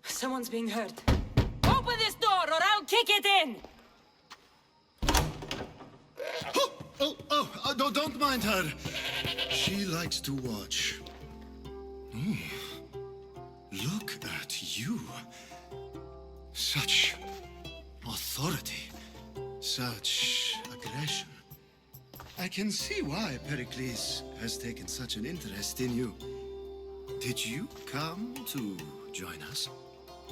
Someone's being hurt. Open this door or I'll kick it in! No, don't mind her. She likes to watch. Look at you. Such authority. Such aggression. I can see why Pericles has taken such an interest in you. Did you come to join us?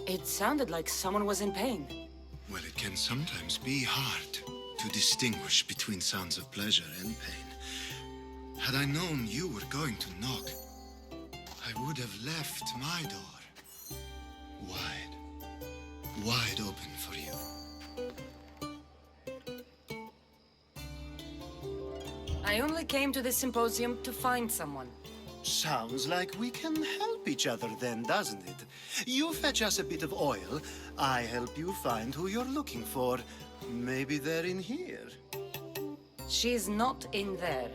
It sounded like someone was in pain. Well, it can sometimes be hard to distinguish between sounds of pleasure and pain. Had I known you were going to knock, I would have left my door wide open for you. I only came to this symposium to find someone. Sounds like we can help each other then, doesn't it? You fetch us a bit of oil, I help you find who you're looking for. Maybe they're in here. She's not in there.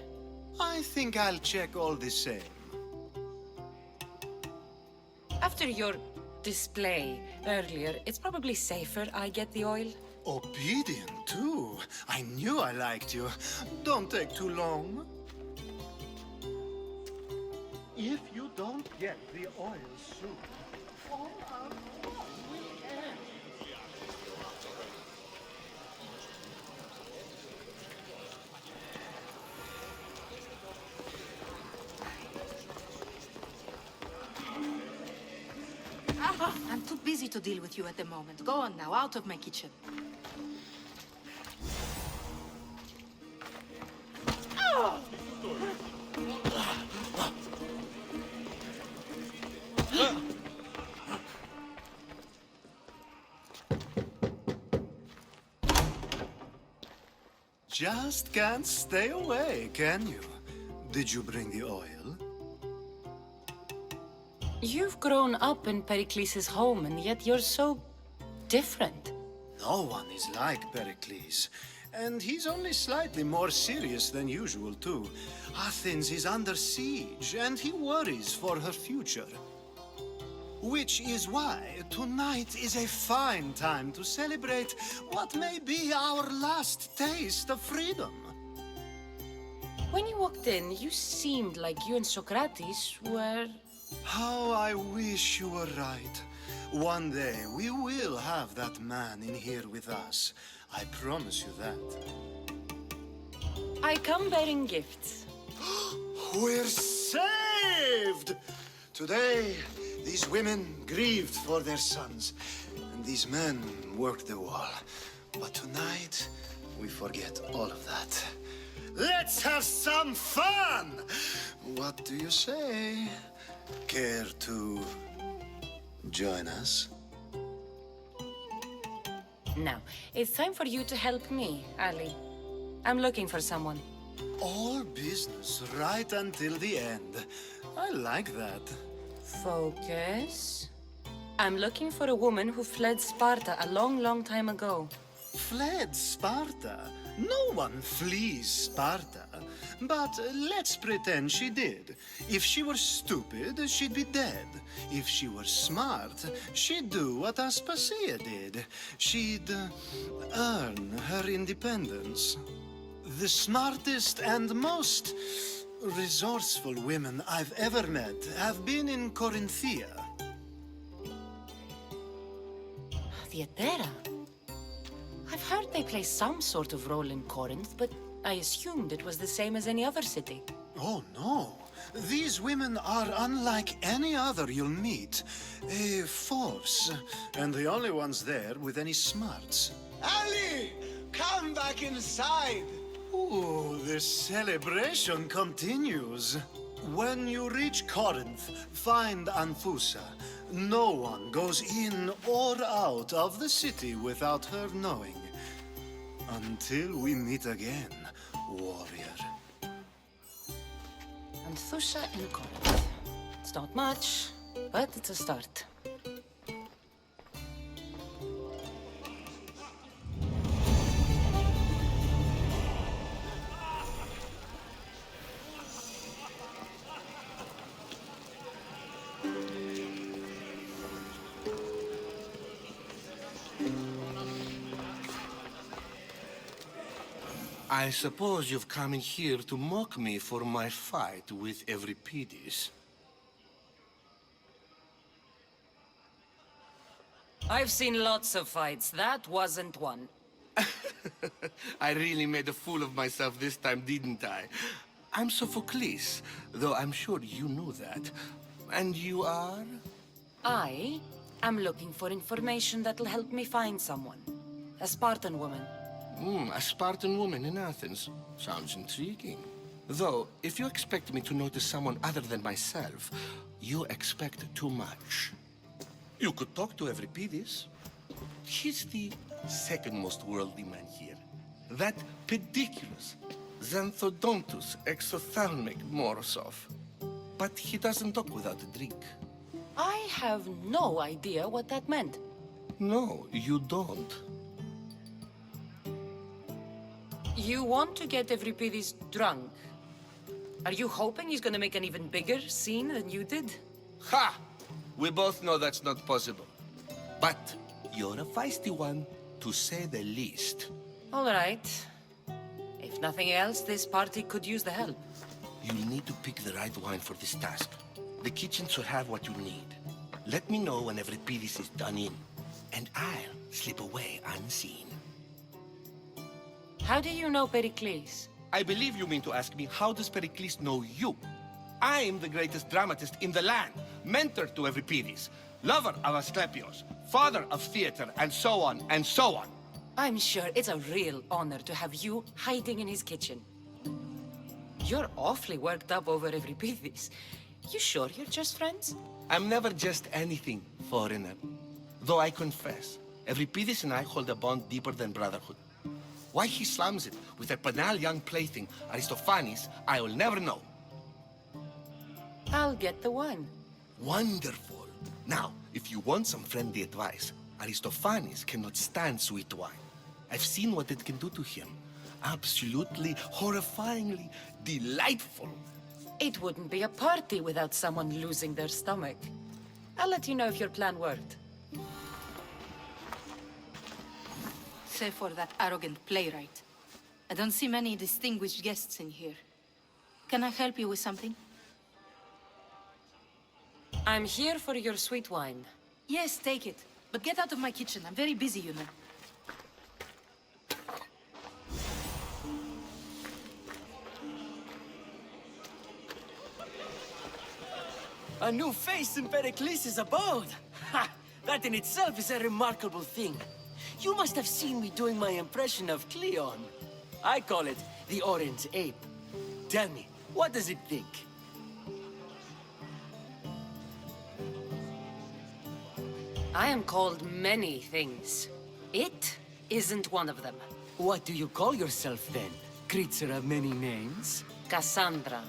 I think I'll check all the same. After your display earlier, it's probably safer I get the oil. Obedient, too. I knew I liked you. Don't take too long. If you don't get the oil soon, all our fun will end. I'm too busy to deal with you at the moment. Go on now, out of my kitchen. Just can't stay away, can you? Did you bring the oil? You've grown up in Pericles' home, and yet you're so different. No one is like Pericles. And he's only slightly more serious than usual, too. Athens is under siege, and he worries for her future. Which is why tonight is a fine time to celebrate what may be our last taste of freedom. When you walked in, you seemed like you and Socrates were... How I wish you were right. One day we will have that man in here with us. I promise you that. I come bearing gifts. We're saved! Today, these women grieved for their sons, and these men worked the wall. But tonight, we forget all of that. Let's have some fun! What do you say? Care to join us? Now, it's time for you to help me, Ali. I'm looking for someone. All business right until the end. I like that. Focus. I'm looking for a woman who fled Sparta a long, long time ago. Fled Sparta? No one flees Sparta. But let's pretend she did. If she were stupid, she'd be dead. If she were smart, she'd do what Aspasia did. She'd earn her independence. The smartest and most resourceful women I've ever met have been in Corinthia. Theatera? I've heard they play some sort of role in Corinth, but I assumed it was the same as any other city. Oh, no. These women are unlike any other you'll meet. A force, and the only ones there with any smarts. Ali! Come back inside! Ooh, the celebration continues. When you reach Corinth, find Anfusa. No one goes in or out of the city without her knowing. Until we meet again, warrior. And Thusha in Corinth. It's not much, but it's a start. I suppose you've come in here to mock me for my fight with Euripides. I've seen lots of fights. That wasn't one. I really made a fool of myself this time, didn't I? I'm Sophocles, though I'm sure you knew that. And you are? I am looking for information that'll help me find someone. A Spartan woman. A Spartan woman in Athens. Sounds intriguing. Though, if you expect me to notice someone other than myself, you expect too much. You could talk to Euripides. He's the second most worldly man here. That pediculous, xanthodontus exophthalmic Morosov. But he doesn't talk without a drink. I have no idea what that meant. No, you don't. You want to get Euripides drunk? Are you hoping he's gonna make an even bigger scene than you did? Ha! We both know that's not possible. But you're a feisty one, to say the least. All right. If nothing else, this party could use the help. You'll need to pick the right wine for this task. The kitchen should have what you need. Let me know when Euripides is done in, and I'll slip away unseen. How do you know Pericles? I believe you mean to ask me, how does Pericles know you? I'm the greatest dramatist in the land, mentor to Euripides, lover of Asclepios, father of theater, and so on, and so on. I'm sure it's a real honor to have you hiding in his kitchen. You're awfully worked up over Euripides. You sure you're just friends? I'm never just anything, foreigner. Though I confess, Euripides and I hold a bond deeper than brotherhood. Why he slams it with a banal young plaything, Aristophanes, I will never know. I'll get the wine. Wonderful. Now, if you want some friendly advice, Aristophanes cannot stand sweet wine. I've seen what it can do to him. Absolutely, horrifyingly delightful. It wouldn't be a party without someone losing their stomach. I'll let you know if your plan worked. Save for that arrogant playwright. I don't see many distinguished guests in here. Can I help you with something? I'm here for your sweet wine. Yes, take it. But get out of my kitchen. I'm very busy, you know. A new face in Pericles' abode! Ha! That in itself is a remarkable thing. You must have seen me doing my impression of Cleon. I call it the Orange Ape. Tell me, what does it think? I am called many things. It isn't one of them. What do you call yourself then? Creature of many names? Kassandra.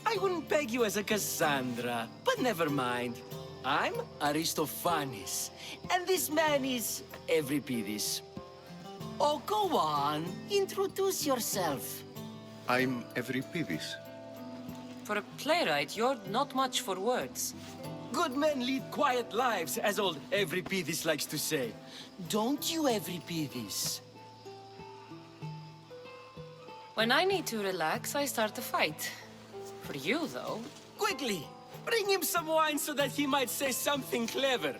I wouldn't peg you as a Kassandra, but never mind. I'm Aristophanes, and this man is Euripides. Oh, go on. Introduce yourself. I'm Euripides. For a playwright, you're not much for words. Good men lead quiet lives, as old Euripides likes to say. Don't you, Euripides? When I need to relax, I start a fight. For you, though, Quickly, bring him some wine so that he might say something clever.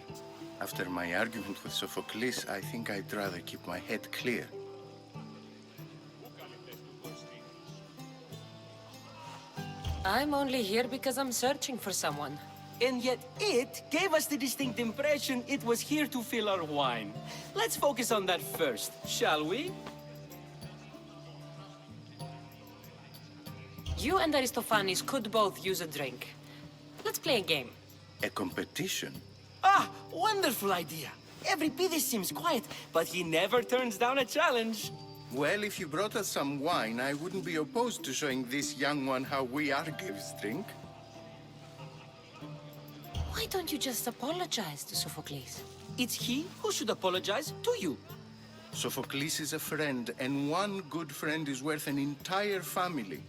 After my argument with Sophocles, I think I'd rather keep my head clear. I'm only here because I'm searching for someone. And yet it gave us the distinct impression it was here to fill our wine. Let's focus on that first, shall we? You and Aristophanes could both use a drink. Let's play a game. A competition? Ah, wonderful idea. Euripides seems quiet, but he never turns down a challenge. Well, if you brought us some wine, I wouldn't be opposed to showing this young one how we Argives drink. Why don't you just apologize to Sophocles? It's he who should apologize to you. Sophocles is a friend, and one good friend is worth an entire family.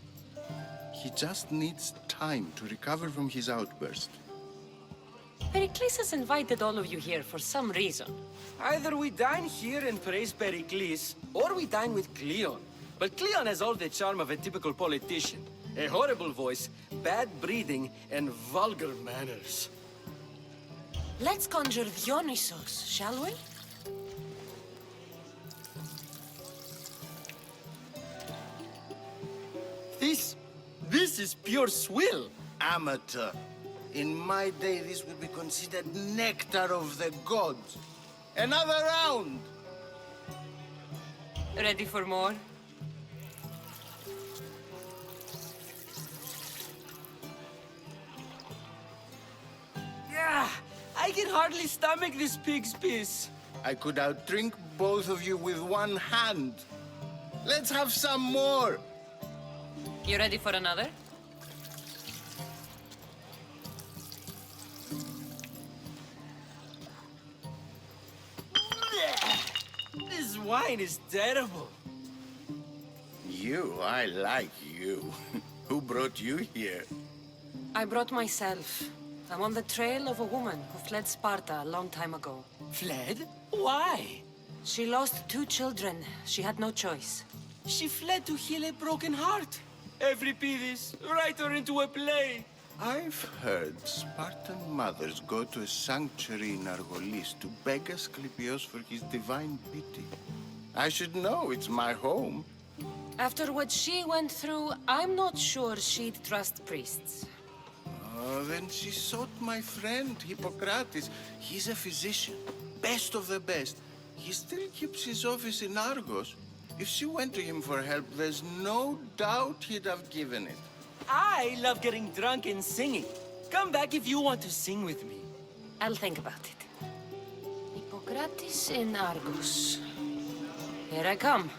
He just needs time to recover from his outburst. Pericles has invited all of you here for some reason. Either we dine here and praise Pericles, or we dine with Cleon. But Cleon has all the charm of a typical politician. A horrible voice, bad breeding, and vulgar manners. Let's conjure Dionysos, shall we? This is pure swill. Amateur. In my day, this would be considered nectar of the gods. Another round! Ready for more? Yeah, I can hardly stomach this pig's piss. I could outdrink both of you with one hand. Let's have some more! You ready for another? This wine is terrible. You, I like you. Who brought you here? I brought myself. I'm on the trail of a woman who fled Sparta a long time ago. Fled? Why? She lost 2 children. She had no choice. She fled to heal a broken heart. Euripides, write her into a play. I've heard Spartan mothers go to a sanctuary in Argolis to beg Asclepios for his divine pity. I should know, it's my home. After what she went through, I'm not sure she'd trust priests. Oh, then she sought my friend, Hippocrates. He's a physician, best of the best. He still keeps his office in Argos. If she went to him for help, there's no doubt he'd have given it. I love getting drunk and singing. Come back if you want to sing with me. I'll think about it. Hippocrates in Argos. Here I come.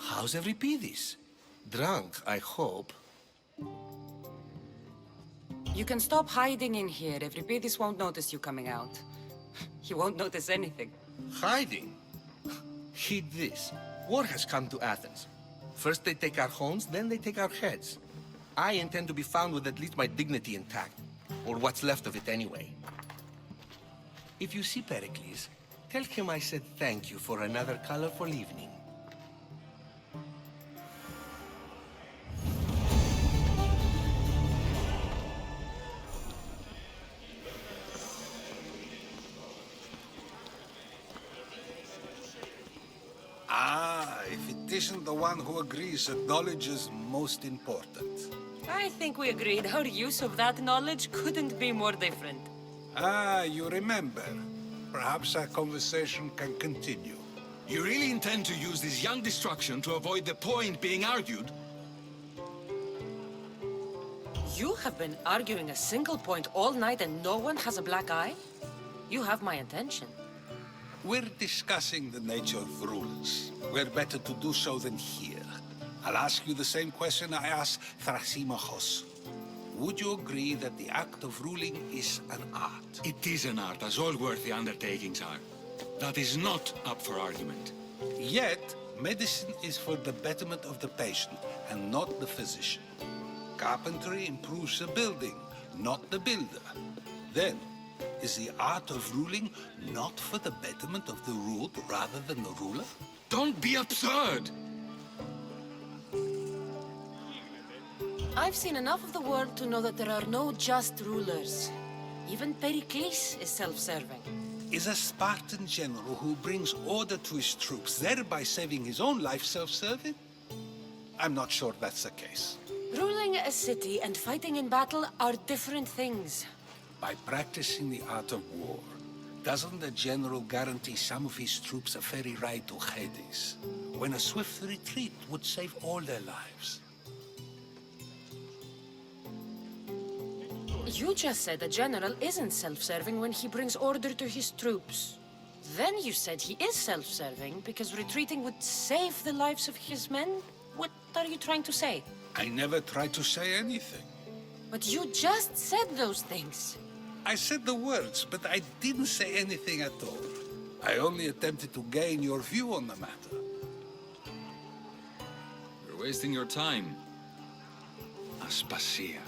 How's Euripides? Drunk, I hope. You can stop hiding in here. Euripides won't notice you coming out. He won't notice anything. Hiding? Heed this. War has come to Athens. First they take our homes, then they take our heads. I intend to be found with at least my dignity intact. Or what's left of it anyway. If you see Pericles, tell him I said thank you for another colorful evening. If it isn't the one who agrees that knowledge is most important. I think we agreed our use of that knowledge couldn't be more different. You remember. Perhaps our conversation can continue. You really intend to use this young destruction to avoid the point being argued? You have been arguing a single point all night and no one has a black eye? You have my attention. We're discussing the nature of rulers. Where better to do so than here? I'll ask you the same question I asked Thrasymachos. Would you agree that the act of ruling is an art? It is an art, as all worthy undertakings are. That is not up for argument. Yet, medicine is for the betterment of the patient and not the physician. Carpentry improves the building, not the builder. Then, is the art of ruling not for the betterment of the ruled rather than the ruler? Don't be absurd! I've seen enough of the world to know that there are no just rulers. Even Pericles is self-serving. Is a Spartan general who brings order to his troops, thereby saving his own life, self-serving? I'm not sure that's the case. Ruling a city and fighting in battle are different things. By practicing the art of war, Doesn't the general guarantee some of his troops a ferry ride to Hades, when a swift retreat would save all their lives? You just said a general isn't self-serving when he brings order to his troops. Then you said he is self-serving because retreating would save the lives of his men? What are you trying to say? I never tried to say anything. But you just said those things. I said the words, but I didn't say anything at all. I only attempted to gain your view on the matter. You're wasting your time. Aspasia.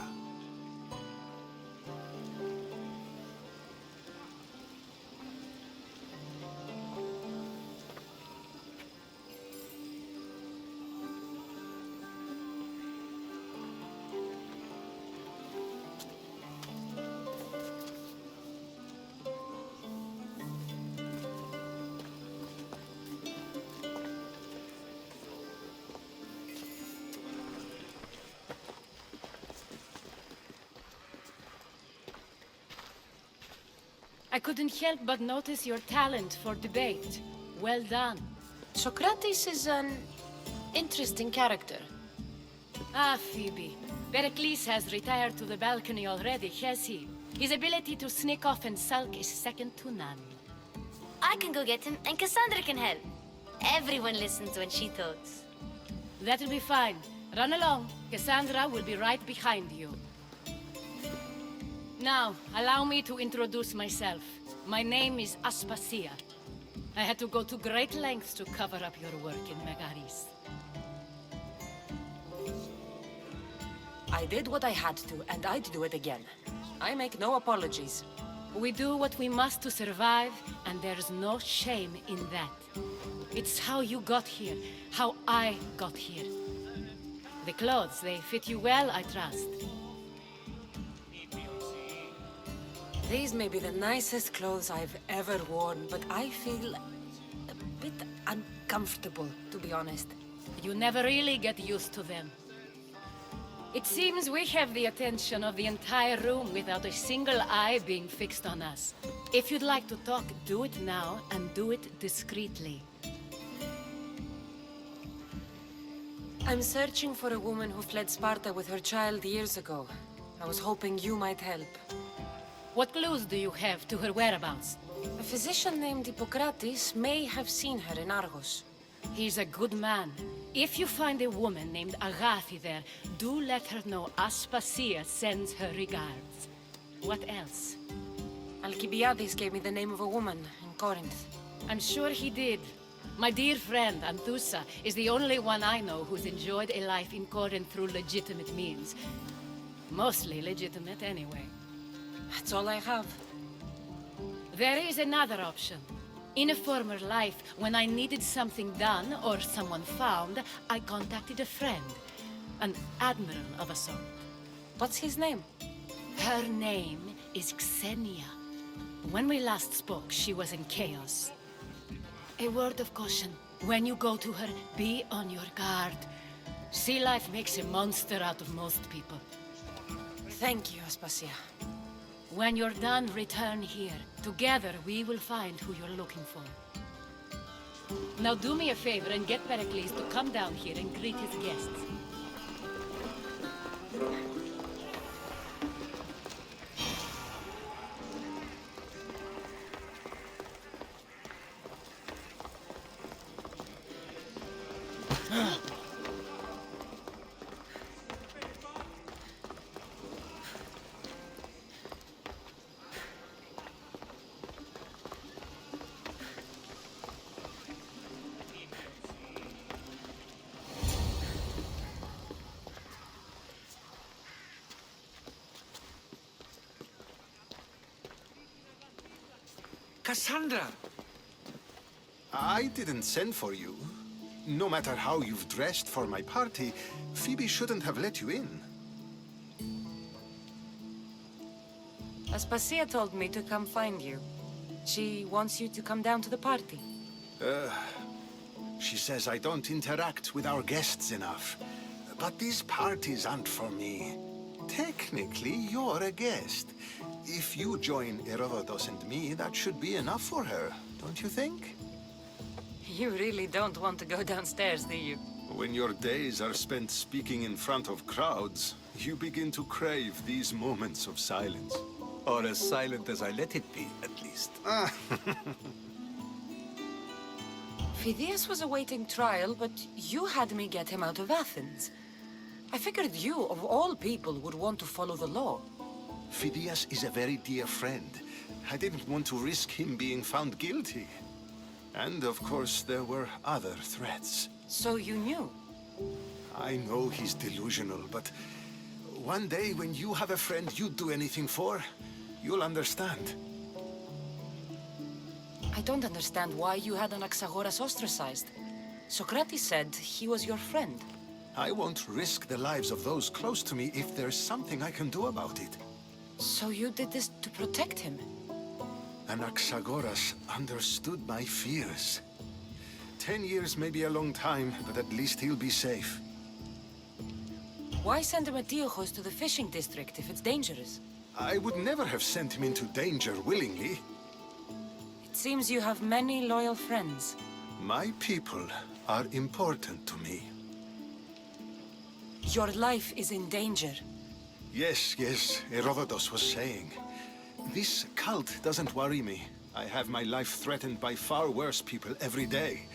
I couldn't help but notice your talent for debate. Well done. Socrates is an interesting character. Ah, Phoebe. Pericles has retired to the balcony already, has he? His ability to sneak off and sulk is second to none. I can go get him, and Kassandra can help. Everyone listens when she talks. That'll be fine. Run along. Kassandra will be right behind you. Now, allow me to introduce myself. My name is Aspasia. I had to go to great lengths to cover up your work in Megaris. I did what I had to, and I'd do it again. I make no apologies. We do what we must to survive, and there's no shame in that. It's how you got here, how I got here. The clothes, they fit you well, I trust. These may be the nicest clothes I've ever worn, but I feel a bit uncomfortable, to be honest. You never really get used to them. It seems we have the attention of the entire room without a single eye being fixed on us. If you'd like to talk, do it now, and do it discreetly. I'm searching for a woman who fled Sparta with her child years ago. I was hoping you might help. What clues do you have to her whereabouts? A physician named Hippocrates may have seen her in Argos. He's a good man. If you find a woman named Agathi there, do let her know Aspasia sends her regards. What else? Alcibiades gave me the name of a woman in Corinth. I'm sure he did. My dear friend, Anthusa, is the only one I know who's enjoyed a life in Corinth through legitimate means. Mostly legitimate, anyway. That's all I have. There is another option. In a former life, when I needed something done or someone found, I contacted a friend. An admiral of a sort. What's his name? Her name is Xenia. When we last spoke, she was in chaos. A word of caution. When you go to her, be on your guard. Sea life makes a monster out of most people. Thank you, Aspasia. When you're done, return here. Together, we will find who you're looking for. Now do me a favor and get Pericles to come down here and greet his guests. Kassandra! I didn't send for you. No matter how you've dressed for my party, Phoebe shouldn't have let you in. Aspasia told me to come find you. She wants you to come down to the party. She says I don't interact with our guests enough. But these parties aren't for me. Technically, you're a guest. If you join Herodotus and me, that should be enough for her, don't you think? You really don't want to go downstairs, do you? When your days are spent speaking in front of crowds, you begin to crave these moments of silence. Or as silent as I let it be, at least. Phidias was awaiting trial, but you had me get him out of Athens. I figured you, of all people, would want to follow the law. Phidias is a very dear friend. I didn't want to risk him being found guilty. And of course, there were other threats. So you knew? I know he's delusional, but one day when you have a friend you'd do anything for, you'll understand. I don't understand why you had Anaxagoras ostracized. Socrates said he was your friend. I won't risk the lives of those close to me if there's something I can do about it. So you did this to protect him? Anaxagoras understood my fears. 10 years may be a long time, but at least he'll be safe. Why send him Antiochos to the fishing district if it's dangerous? I would never have sent him into danger willingly. It seems you have many loyal friends. My people are important to me. Your life is in danger. Yes, Herodotus was saying. This cult doesn't worry me. I have my life threatened by far worse people every day.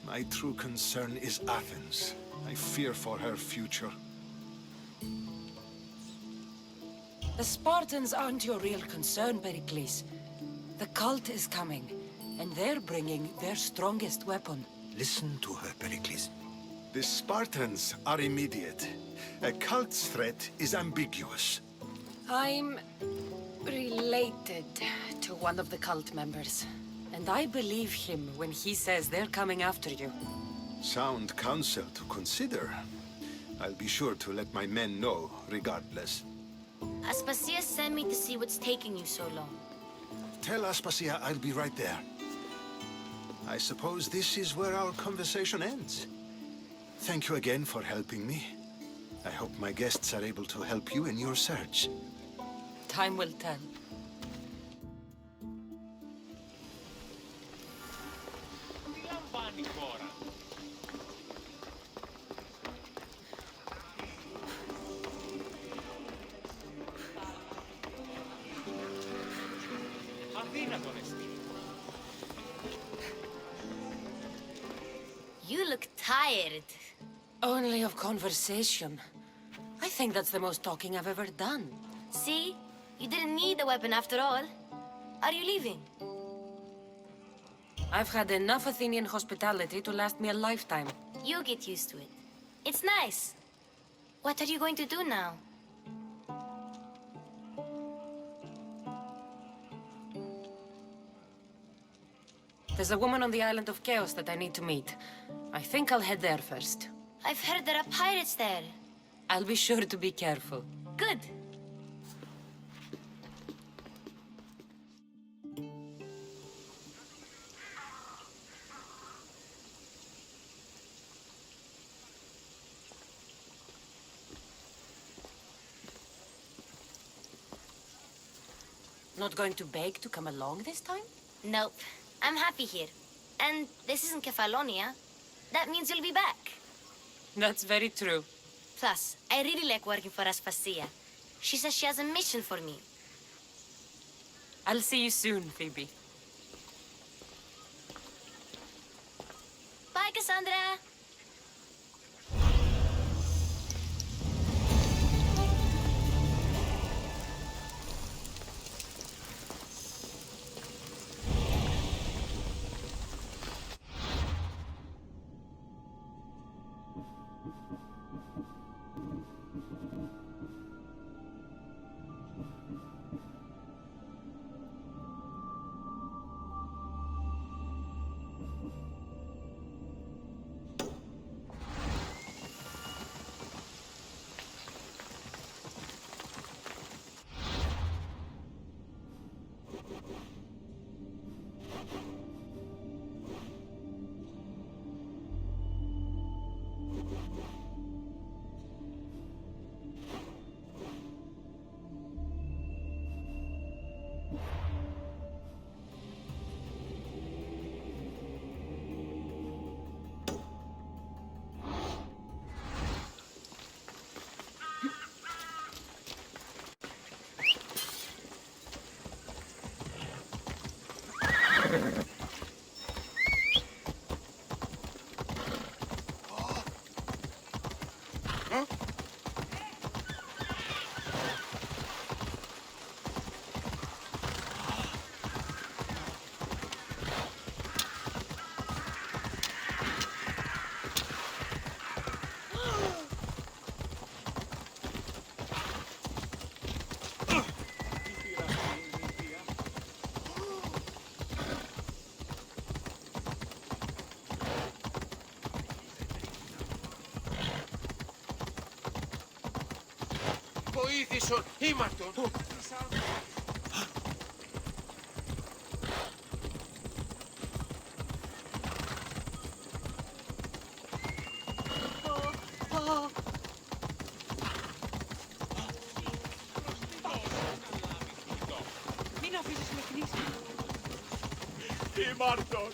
My true concern is Athens. I fear for her future. The Spartans aren't your real concern, Pericles. The cult is coming, and they're bringing their strongest weapon. Listen to her, Pericles. The Spartans are immediate. A cult's threat is ambiguous. I'm related to one of the cult members, and I believe him when he says they're coming after you. Sound counsel to consider. I'll be sure to let my men know, regardless. Aspasia sent me to see what's taking you so long. Tell Aspasia I'll be right there. I suppose this is where our conversation ends. Thank you again for helping me. I hope my guests are able to help you in your search. Time will tell. You look tired. Only of conversation. I think that's the most talking I've ever done. See? You didn't need the weapon after all. Are you leaving? I've had enough Athenian hospitality to last me a lifetime. You get used to it. It's nice. What are you going to do now? There's a woman on the island of Chaos that I need to meet. I think I'll head there first. I've heard there are pirates there. I'll be sure to be careful. Good. Not going to beg to come along this time? Nope. I'm happy here. And this isn't Kefalonia. That means you'll be back. That's very true. Plus, I really like working for Aspasia. She says she has a mission for me. I'll see you soon, Phoebe. Bye, Kassandra! Jason, ήμαρτον. Μην αφήσεις με κλείσει. Ήμαρτον.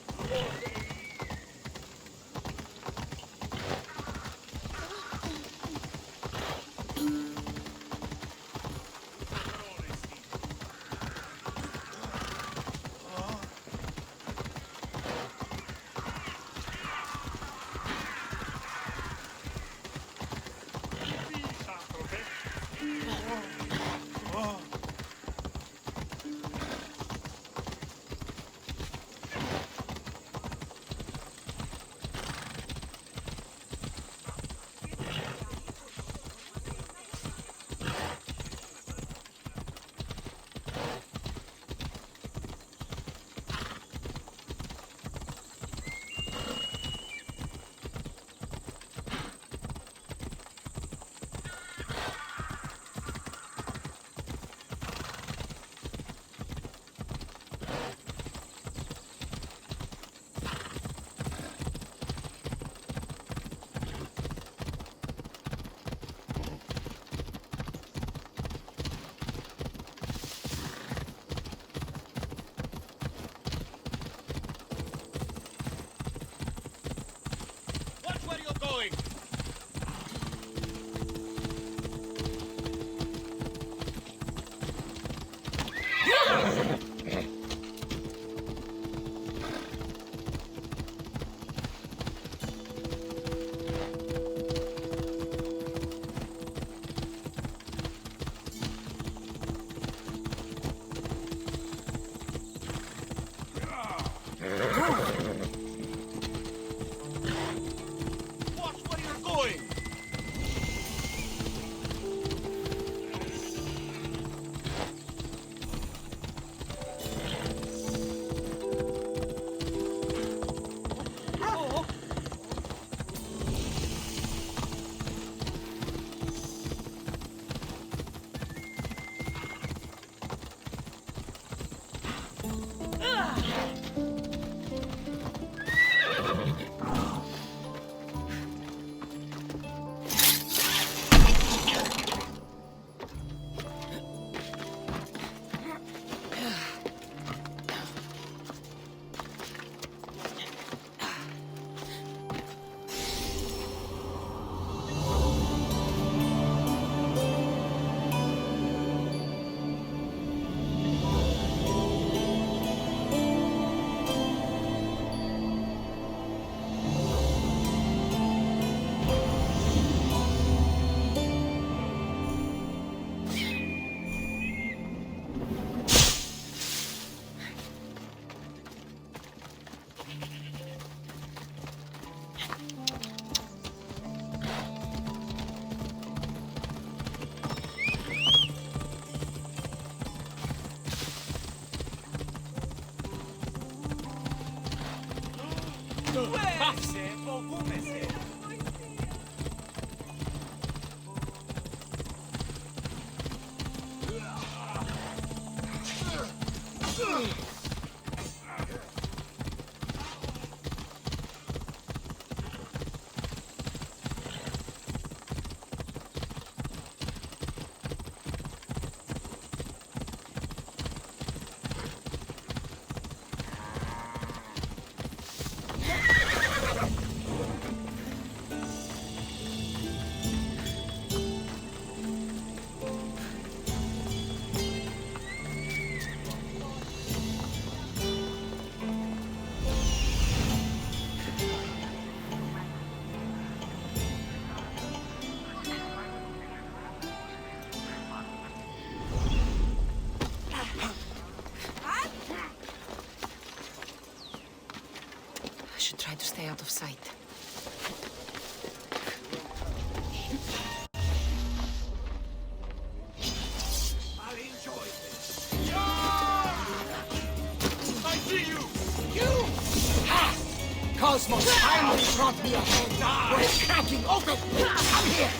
Πάψε, φοβούμεσαι. Try to stay out of sight. I'll enjoy this. I see you! You! Ha! Cosmos finally brought me a hand. We're cracking open! Come here!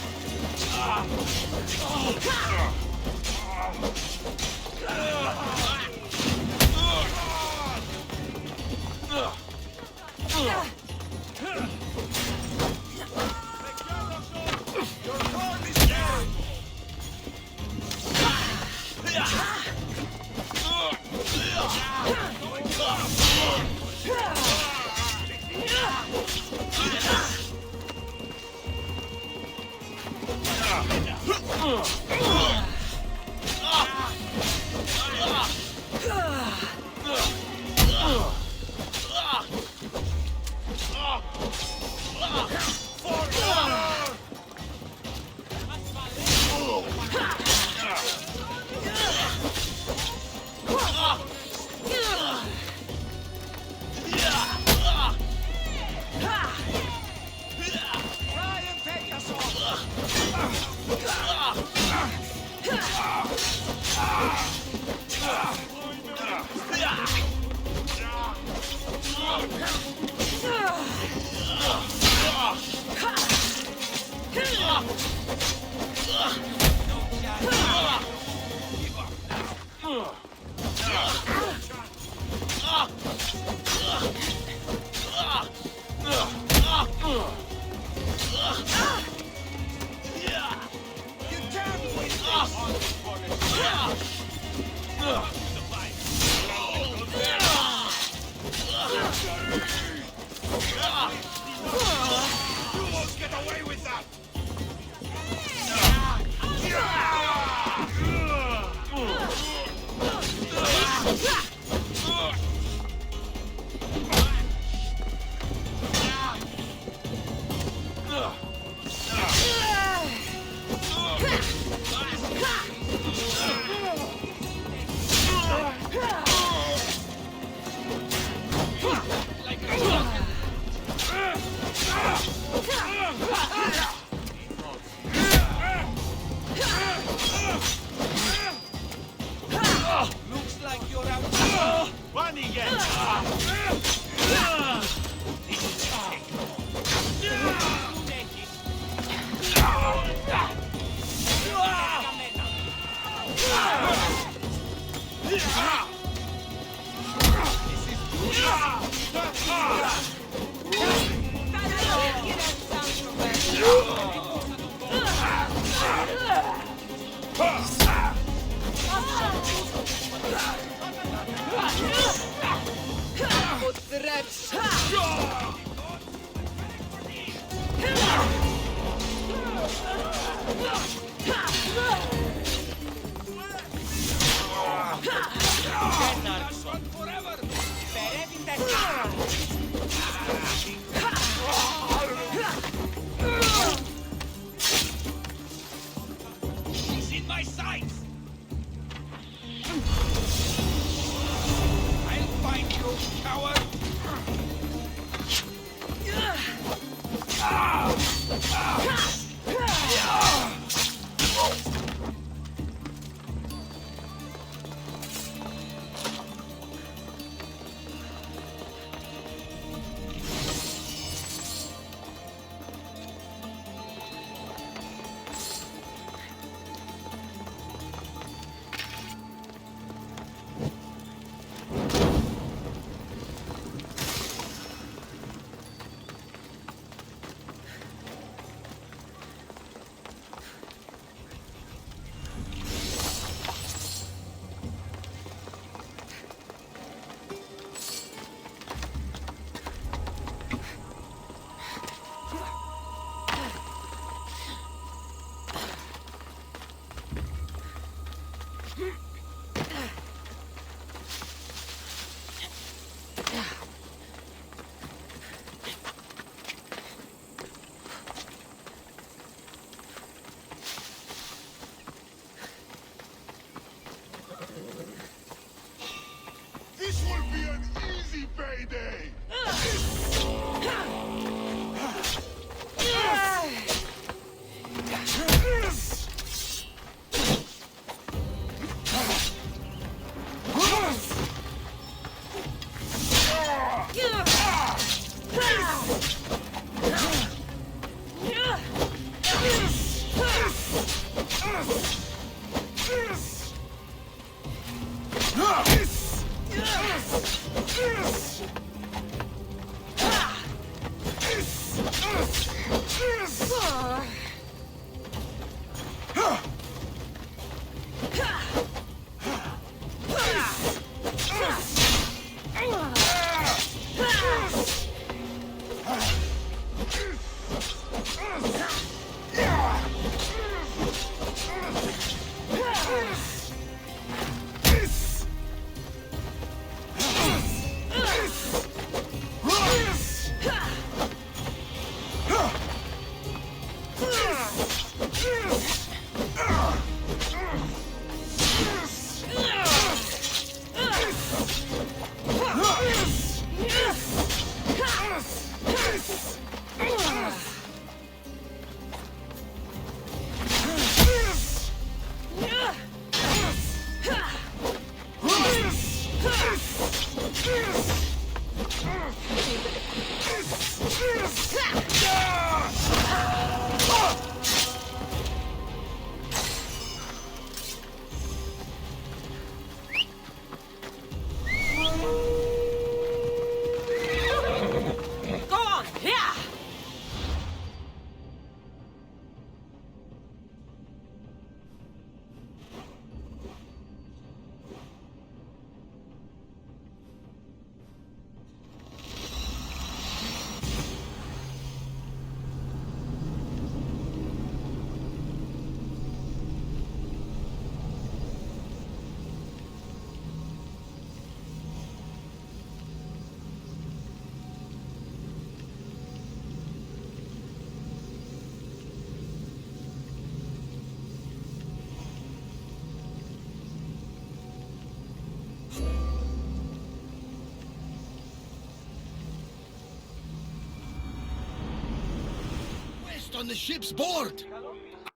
on the ship's board.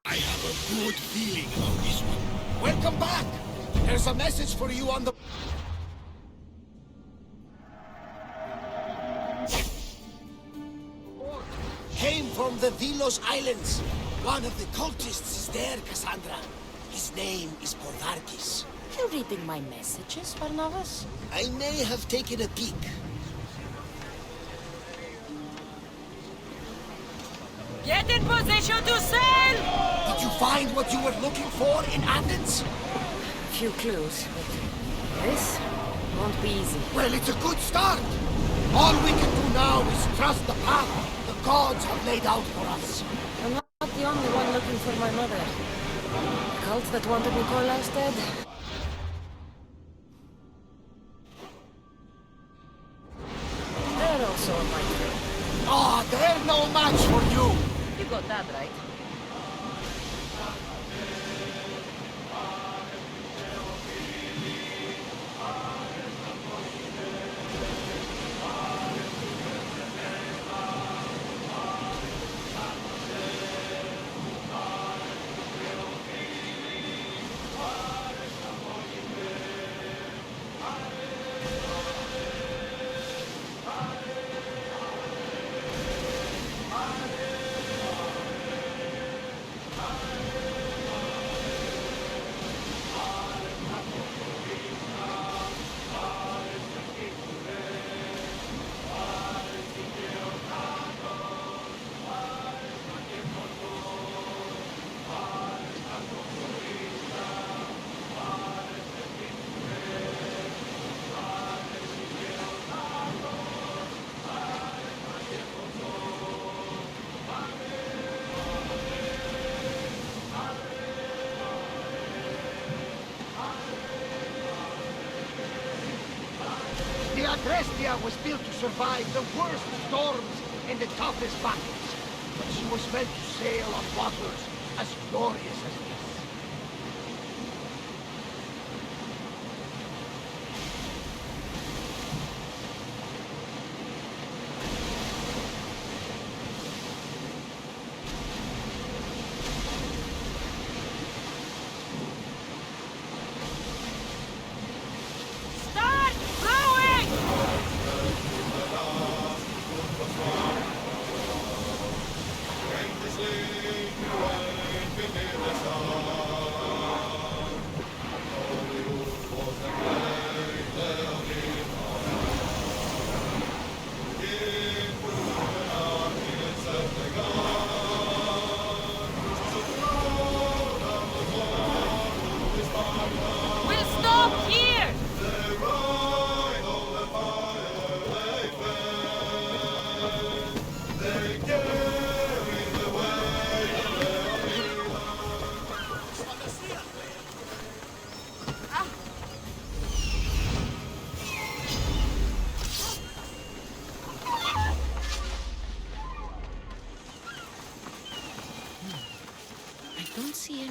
I have a good feeling about this one. Welcome back. There's a message for you on the... Came from the Vilos Islands. One of the cultists is there, Kassandra. His name is Porvarkis. You reading my messages, Barnabas? I may have taken a peek. Get in position to sail! Did you find what you were looking for in Athens? Few clues, but this won't be easy. Well, it's a good start. All we can do now is trust the path the gods have laid out for us. I'm not the only one looking for my mother. The cult that wanted Nikolaus dead. They're also on my trail. Ah, they're no match for you. You got that right. Adrestia was built to survive the worst storms and the toughest battles, but she was meant to sail on waters as glorious as this.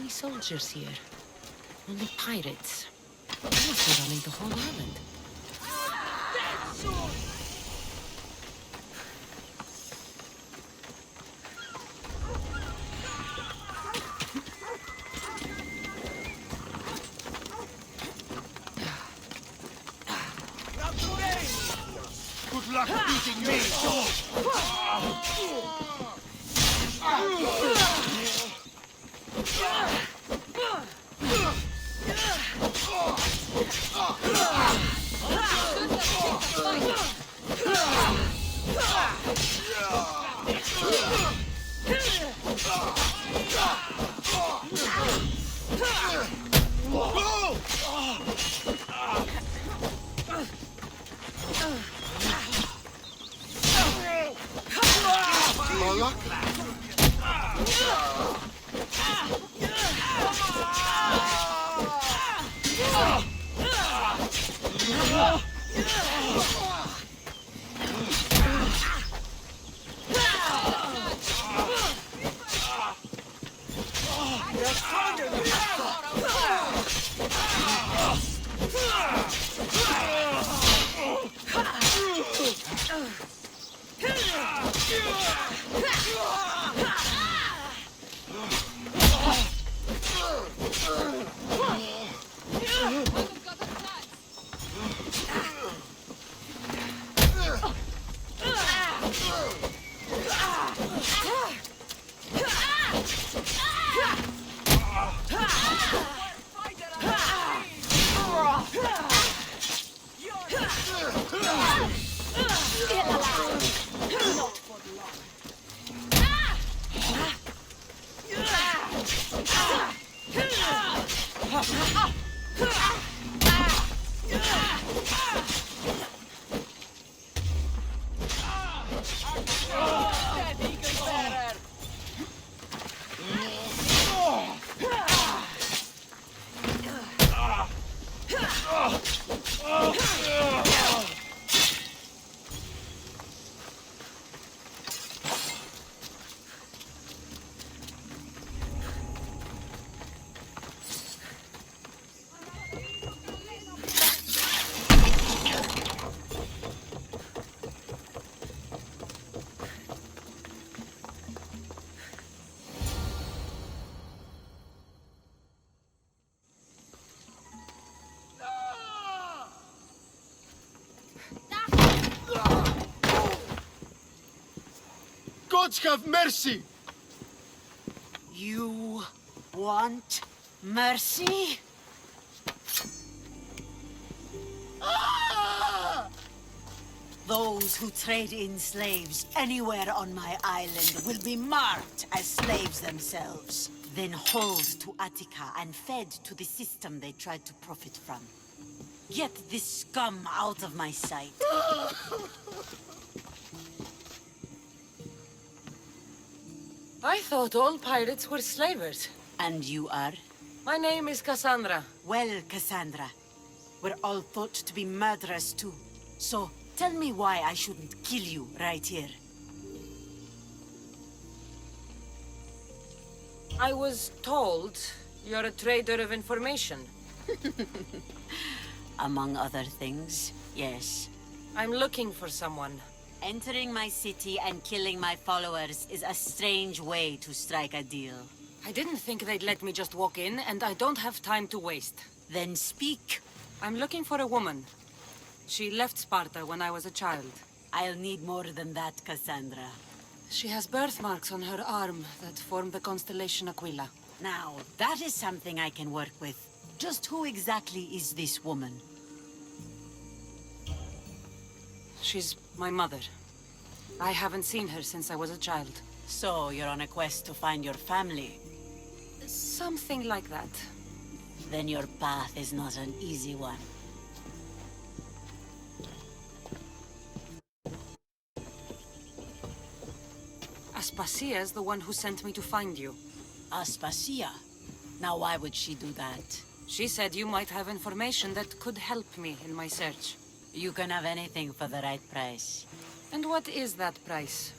Soldiers here. Only pirates. They must be running the whole island. Good luck beating me! Gods have mercy! You want mercy? Those who trade in slaves anywhere on my island will be marked as slaves themselves, then hauled to Attica and fed to the system they tried to profit from. Get this scum out of my sight. I thought all pirates were slavers. And you are? My name is Kassandra. Well, Kassandra, we're all thought to be murderers too. So, tell me why I shouldn't kill you right here. I was told you're a trader of information. Among other things, yes. I'm looking for someone. Entering my city and killing my followers is a strange way to strike a deal. I didn't think they'd let me just walk in, and I don't have time to waste. Then speak. I'm looking for a woman. She left Sparta when I was a child. I'll need more than that, Kassandra. She has birthmarks on her arm that form the constellation Aquila. Now, that is something I can work with. Just who exactly is this woman? She's my mother. I haven't seen her since I was a child. So, you're on a quest to find your family? Something like that. Then your path is not an easy one. Aspasia's the one who sent me to find you. Aspasia? Now why would she do that? She said you might have information that could help me in my search. You can have anything for the right price. And what is that price?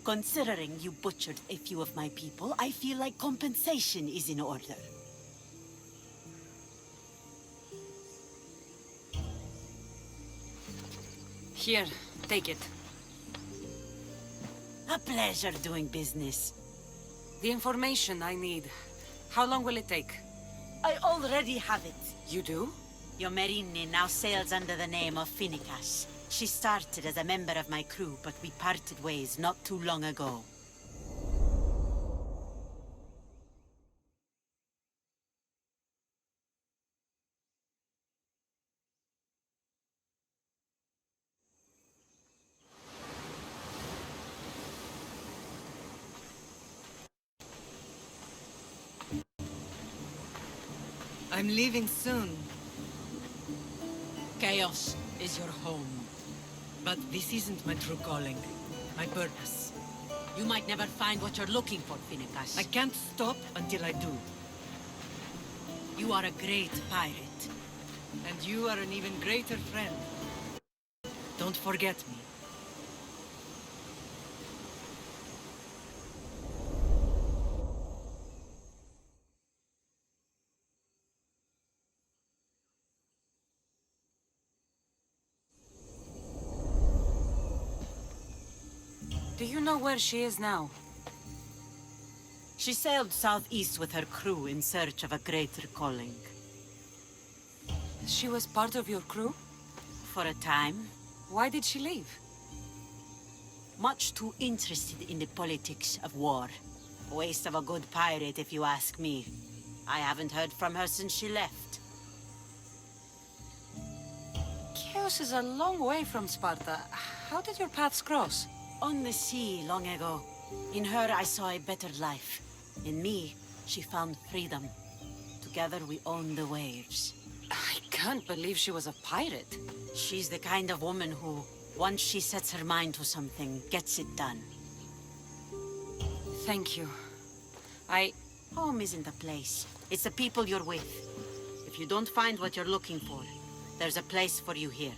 Considering you butchered a few of my people, I feel like compensation is in order. Here, take it. A pleasure doing business. The information I need. How long will it take? I already have it. You do? Your Merini now sails under the name of Finicas. She started as a member of my crew, but we parted ways not too long ago. I'm leaving soon. Chaos is your home. But this isn't my true calling. My purpose. You might never find what you're looking for, Finicas. I can't stop until I do. You are a great pirate. And you are an even greater friend. Don't forget me. Do you know where she is now? She sailed southeast with her crew in search of a greater calling. She was part of your crew? For a time. Why did she leave? Much too interested in the politics of war. A waste of a good pirate, if you ask me. I haven't heard from her since she left. Chaos is a long way from Sparta. How did your paths cross? On the sea, long ago. In her, I saw a better life. In me, she found freedom. Together, we own the waves. I can't believe she was a pirate. She's the kind of woman who, once she sets her mind to something, gets it done. Thank you. Home isn't a place. It's the people you're with. If you don't find what you're looking for, there's a place for you here.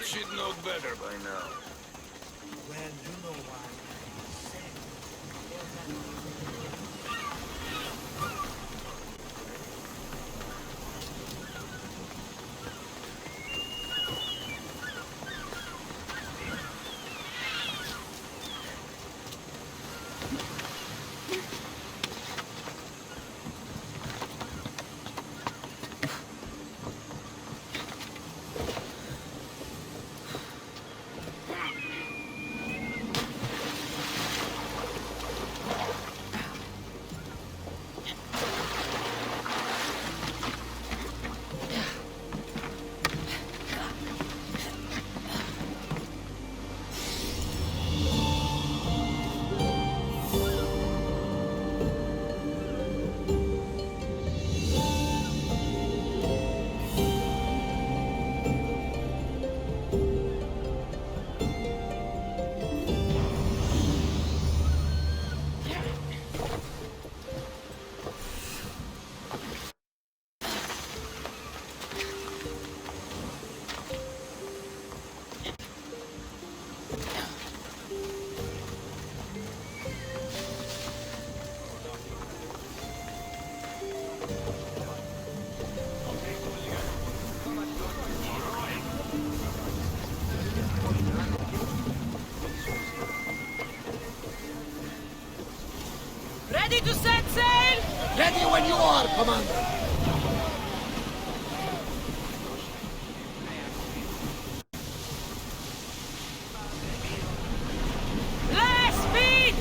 She'd know better by now. Well, you know why. Ready to set sail? Ready when you are, Commander. Less speed!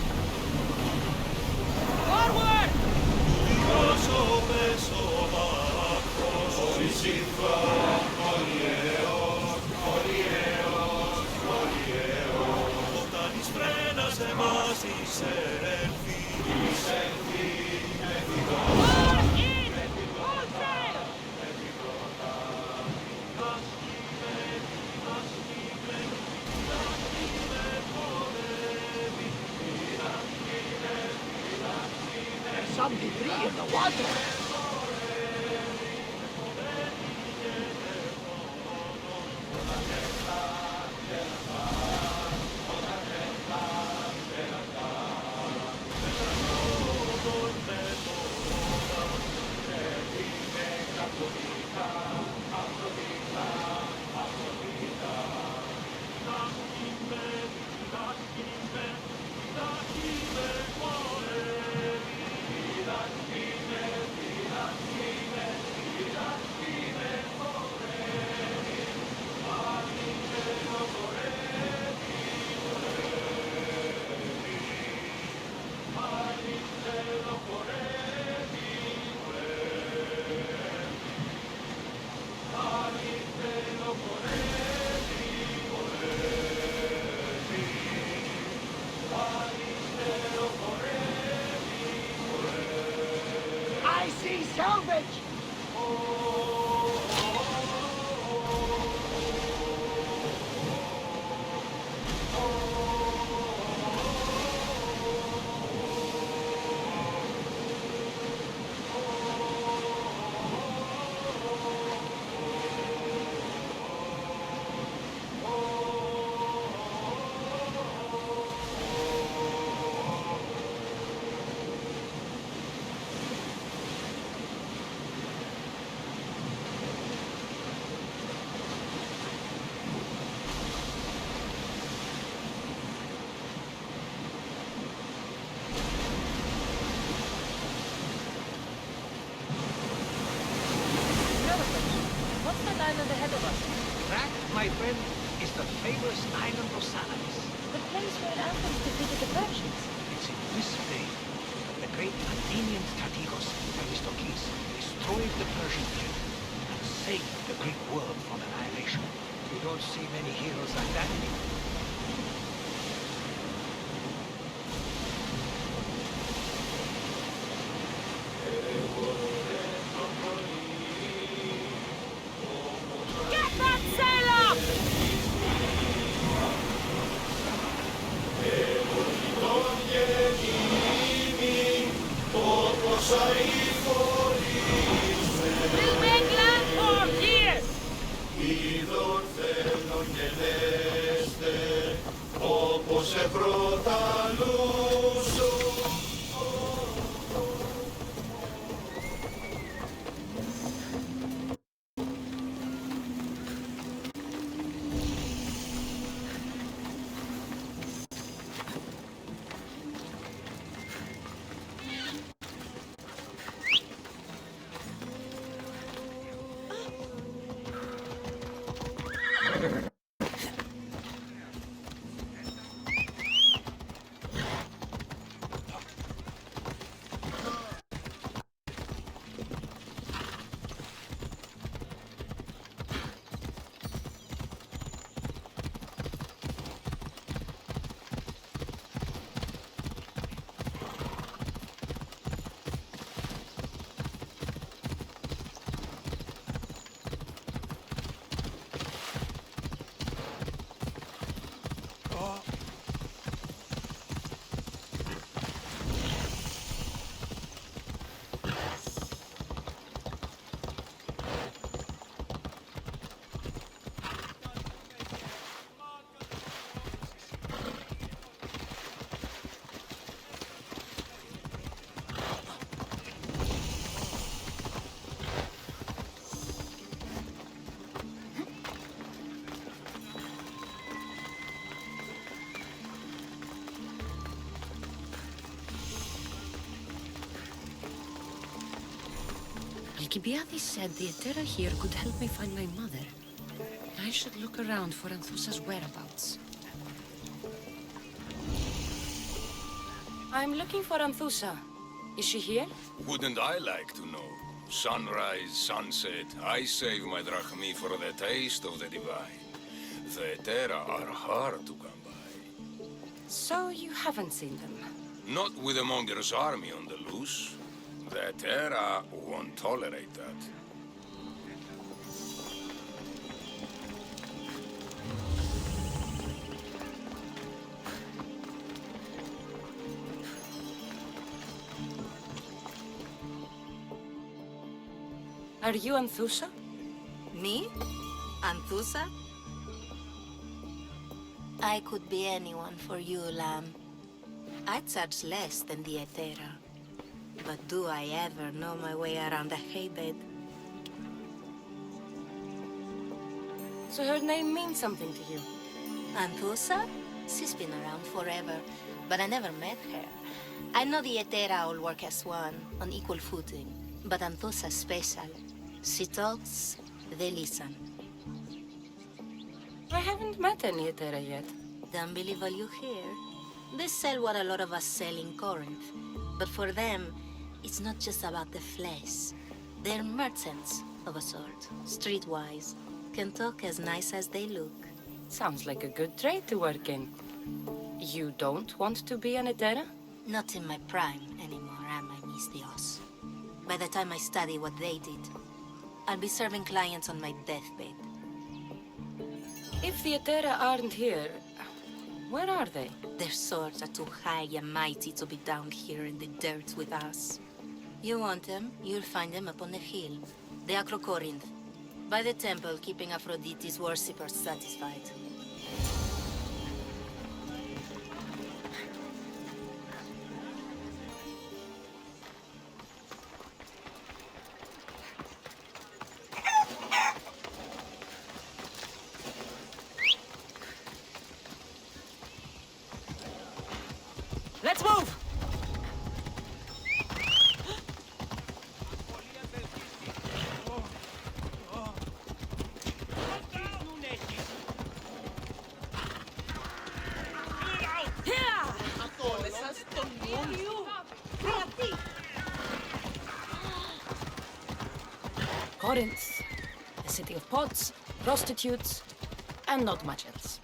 Forward! There's some debris in the water. see salvage! What's that island ahead of us? That, my friend, is the famous island of Salamis. The place where Athens defeated the Persians. It's in this bay that the great Athenian strategos Themistocles destroyed the Persian fleet and saved the Greek world from annihilation. You don't see many heroes like that anymore. Get that sail up! We'll make landfall here! Alcibiades said the Etera here could help me find my mother. I should look around for Anthusa's whereabouts. I'm looking for Anthusa. Is she here? Wouldn't I like to know? Sunrise, sunset, I save my drachmi for the taste of the divine. The Etera are hard to come by. So you haven't seen them? Not with the Monger's army on the loose. The Etera won't tolerate that. Are you Anthusa? Me? Anthusa? I could be anyone for you, lamb. I charge less than the Etera. But do I ever know my way around a haybed? So her name means something to you? Anthusa? She's been around forever, but I never met her. I know the Etera all work as one, on equal footing. But Anthusa's special. She talks, they listen. I haven't met any Etera yet. Don't believe all you hear. They sell what a lot of us sell in Corinth. But for them, it's not just about the flesh. They're merchants of a sort, streetwise. Can talk as nice as they look. Sounds like a good trade to work in. You don't want to be an Etera? Not in my prime anymore, am I, Miss Dios? by the time I study what they did, I'll be serving clients on my deathbed. If the Atera aren't here, where are they? Their swords are too high and mighty to be down here in the dirt with us. You want them, you'll find them up on the hill. The Acrocorinth, by the temple keeping Aphrodite's worshippers satisfied. Let's move! Corinth, a city of pots, prostitutes, and not much else.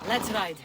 Let's ride.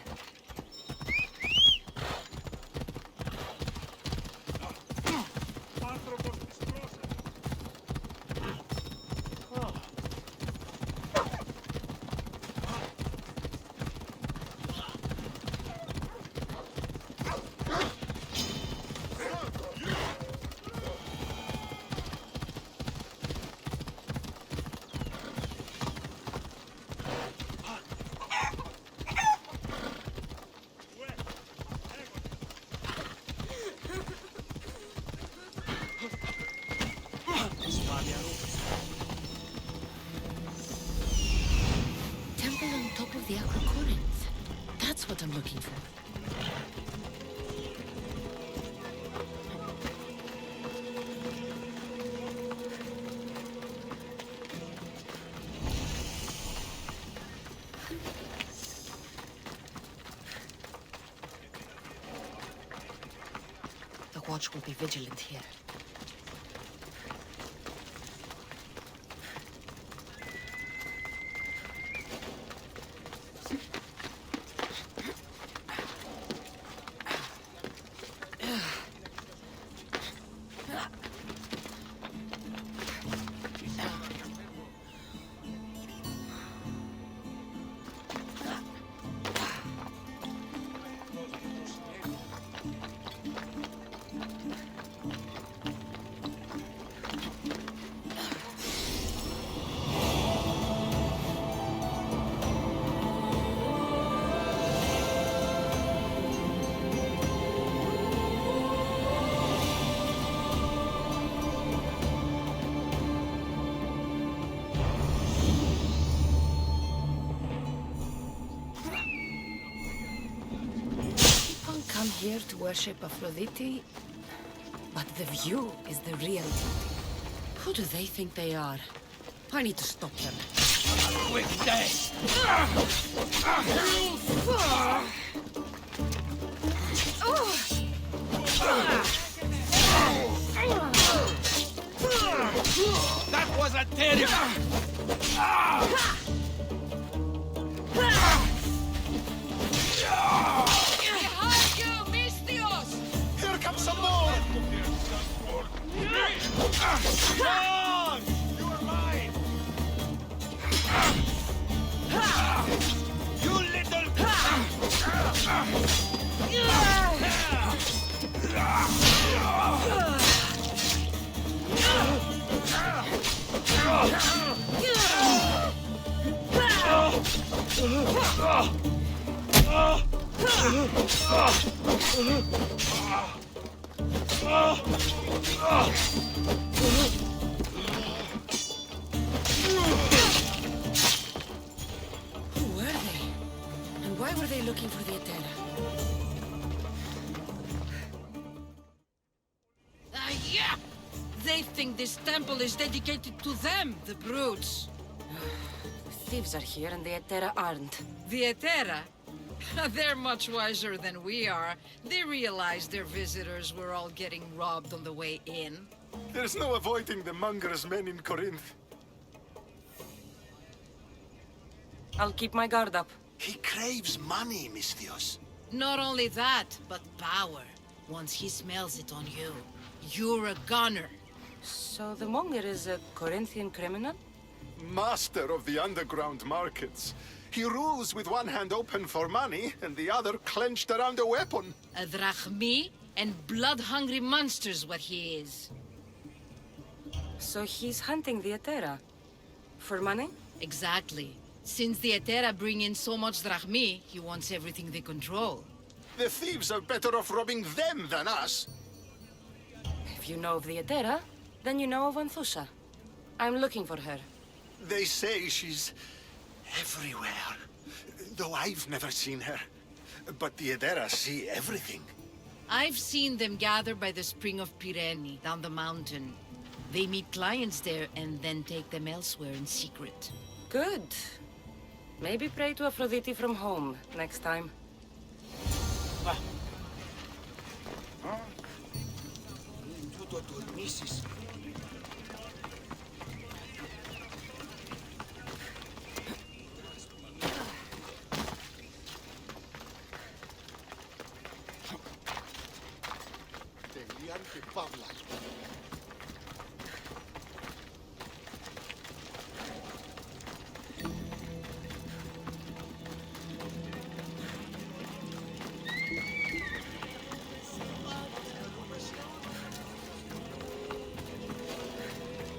Temple on top of the Acrocorinth. That's what I'm looking for. The watch will be vigilant here. here to worship Aphrodite, but the view is the real beauty. Who do they think they are? I need to stop them. Quick day! That was a terrible... Here comes some more! Run! You are mine! You little... Who were they? And why were they looking for the Etera? Yeah! They think this temple is dedicated to them, the brutes. Thieves are here and the Etera aren't. The Etera? They're much wiser than we are. They realized their visitors were all getting robbed on the way in. There's no avoiding the monger's men in Corinth. I'll keep my guard up. He craves money, Misthios. Not only that, but power. Once he smells it on you, you're a gunner. So the monger is a Corinthian criminal? Master of the underground markets. He rules with one hand open for money and the other clenched around a weapon. A drachmi and blood-hungry monster's what he is. So he's hunting the Etera? For money? Exactly. Since the Etera bring in so much drachmi, he wants everything they control. The thieves are better off robbing them than us. If you know of the Etera, then you know of Anthusha. I'm looking for her. They say she's everywhere, though I've never seen her. But the Edera see everything. I've seen them gather by the spring of Pyrene, down the mountain. They meet clients there and then take them elsewhere in secret. Good. Maybe pray to Aphrodite from home next time.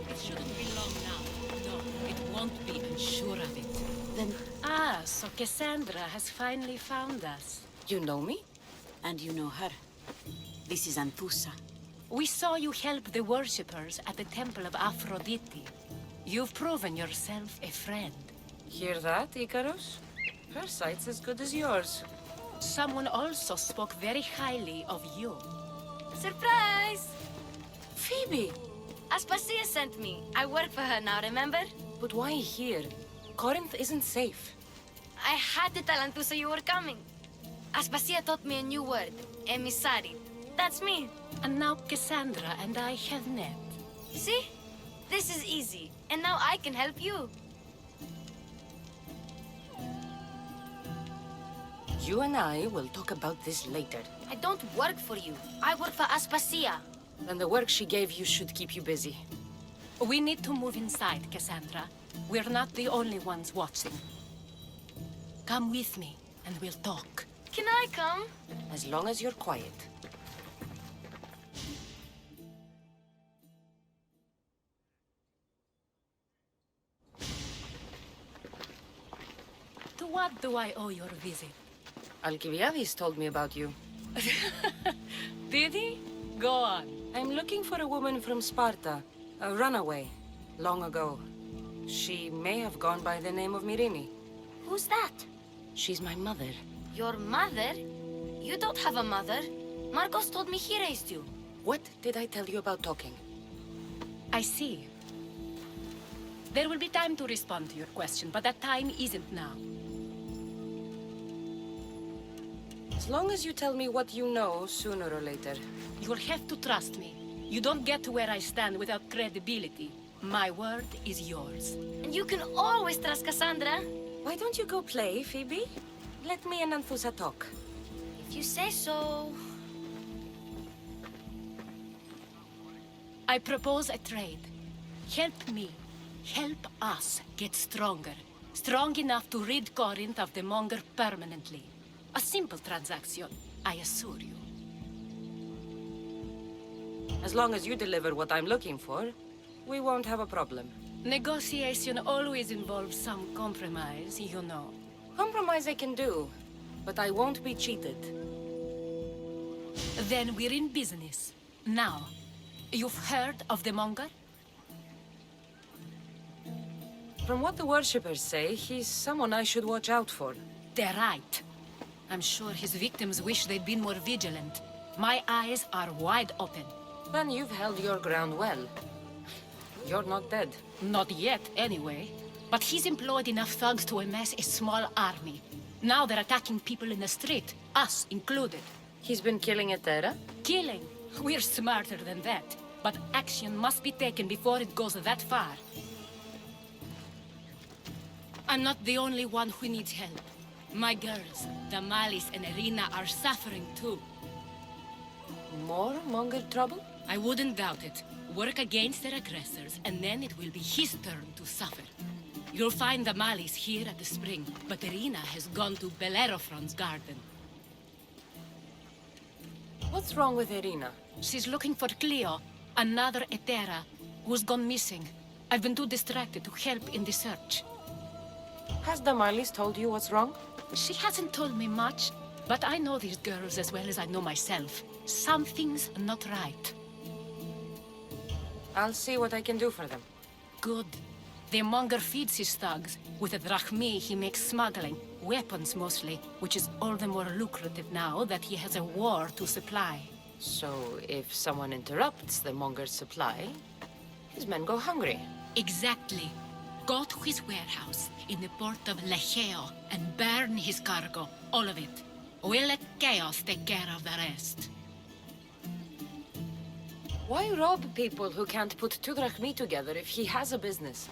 It shouldn't be long now. No, it won't be, I'm sure of it. Then, So Kassandra has finally found us. You know me? and you know her. This is Anthusa. We saw you help the worshippers at the Temple of Aphrodite. You've proven yourself a friend. Hear that, Icarus? Her sight's as good as yours. Someone also spoke very highly of you. Surprise! Phoebe! Aspasia sent me. I work for her now, remember? But why here? Corinth isn't safe. I had to tell Anthusa you were coming. Aspasia taught me a new word. Emissary. That's me. And now Kassandra and I have met. See? This is easy. And now I can help you. You and I will talk about this later. I don't work for you. I work for Aspasia. And the work she gave you should keep you busy. We need to move inside, Kassandra. We're not the only ones watching. Come with me, and we'll talk. Can I come? As long as you're quiet. To what do I owe your visit? Alcibiades told me about you. Did he? Go on. I'm looking for a woman from Sparta. A runaway. Long ago. She may have gone by the name of Myrine. Who's that? She's my mother. Your mother? You don't have a mother. Marcos told me he raised you. What did I tell you about talking? I see. There will be time to respond to your question, but that time isn't now. As long as you tell me what you know, sooner or later. You will have to trust me. You don't get to where I stand without credibility. My word is yours. And you can always trust Kassandra. Why don't you go play, Phoebe? Let me and Anthusa talk. If you say so. I propose a trade. Help me. Help us get stronger. Strong enough to rid Corinth of the Monger permanently. A simple transaction, I assure you. As long as you deliver what I'm looking for, we won't have a problem. Negotiation always involves some compromise, you know. Compromise I can do, but I won't be cheated. Then we're in business. Now, you've heard of the Monger? From what the worshippers say, he's someone I should watch out for. They're right. I'm sure his victims wish they'd been more vigilant. My eyes are wide open. Then you've held your ground well. You're not dead. Not yet, anyway. But he's employed enough thugs to amass a small army. Now they're attacking people in the street, us included. He's been killing Etera? Killing? We're smarter than that. But action must be taken before it goes that far. I'm not the only one who needs help. My girls, Damalis and Irina, are suffering too. More Monger trouble? I wouldn't doubt it. Work against their aggressors, and then it will be his turn to suffer. You'll find Damalis here at the spring, but Irina has gone to Bellerophon's garden. What's wrong with Irina? She's looking for Cleo, another Etera, who's gone missing. I've been too distracted to help in the search. Has Damalis told you what's wrong? She hasn't told me much, but I know these girls as well as I know myself. Something's not right. I'll see what I can do for them. Good. The Monger feeds his thugs. With the drachmi, he makes smuggling. Weapons, mostly, which is all the more lucrative now that he has a war to supply. So, if someone interrupts the Monger's supply, his men go hungry. Exactly. Go to his warehouse in the port of Lecheo and burn his cargo, all of it. We'll let Chaos take care of the rest. Why rob people who can't put two drachmi together if he has a business?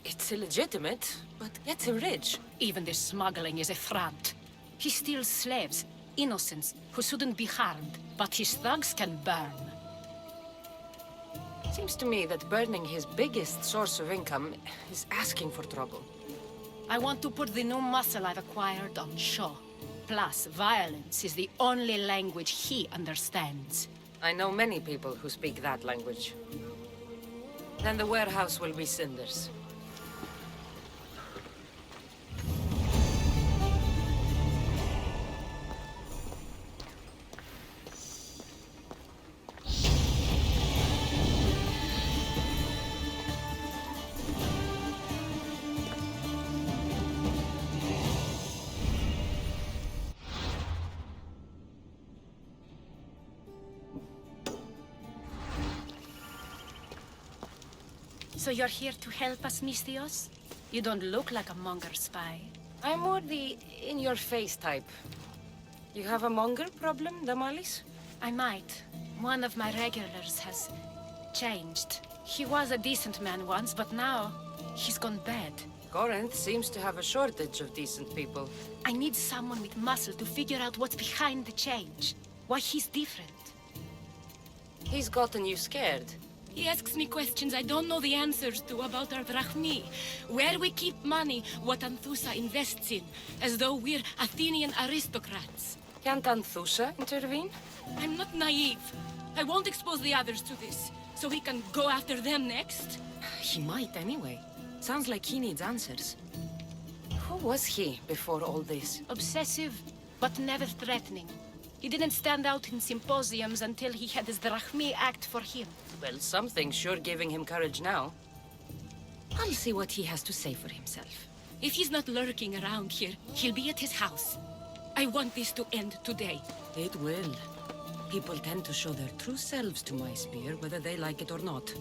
It's illegitimate, but gets him rich. Even the smuggling is a front. He steals slaves, innocents, who shouldn't be harmed, but his thugs can burn. Seems to me that burning his biggest source of income is asking for trouble. I want to put the new muscle I've acquired on show. Plus, violence is the only language he understands. I know many people who speak that language. Then the warehouse will be cinders. So you're here to help us, Mystios? You don't look like a Monger spy. I'm more the in-your-face type. You have a Monger problem, Damalis? I might. One of my regulars has changed. He was a decent man once, but now he's gone bad. Corinth seems to have a shortage of decent people. I need someone with muscle to figure out what's behind the change. Why he's different. He's gotten you scared. He asks me questions I don't know the answers to about our drachmi. Where we keep money, what Anthusa invests in. As though we're Athenian aristocrats. Can't Anthusa intervene? I'm not naive. I won't expose the others to this. So we can go after them next? He might anyway. Sounds like he needs answers. Who was he before all this? Obsessive, but never threatening. He didn't stand out in symposiums until he had his drachmi act for him. Well, something's sure giving him courage now. I'll see what he has to say for himself. If he's not lurking around here, he'll be at his house. I want this to end today. It will. People tend to show their true selves to my spear, whether they like it or not.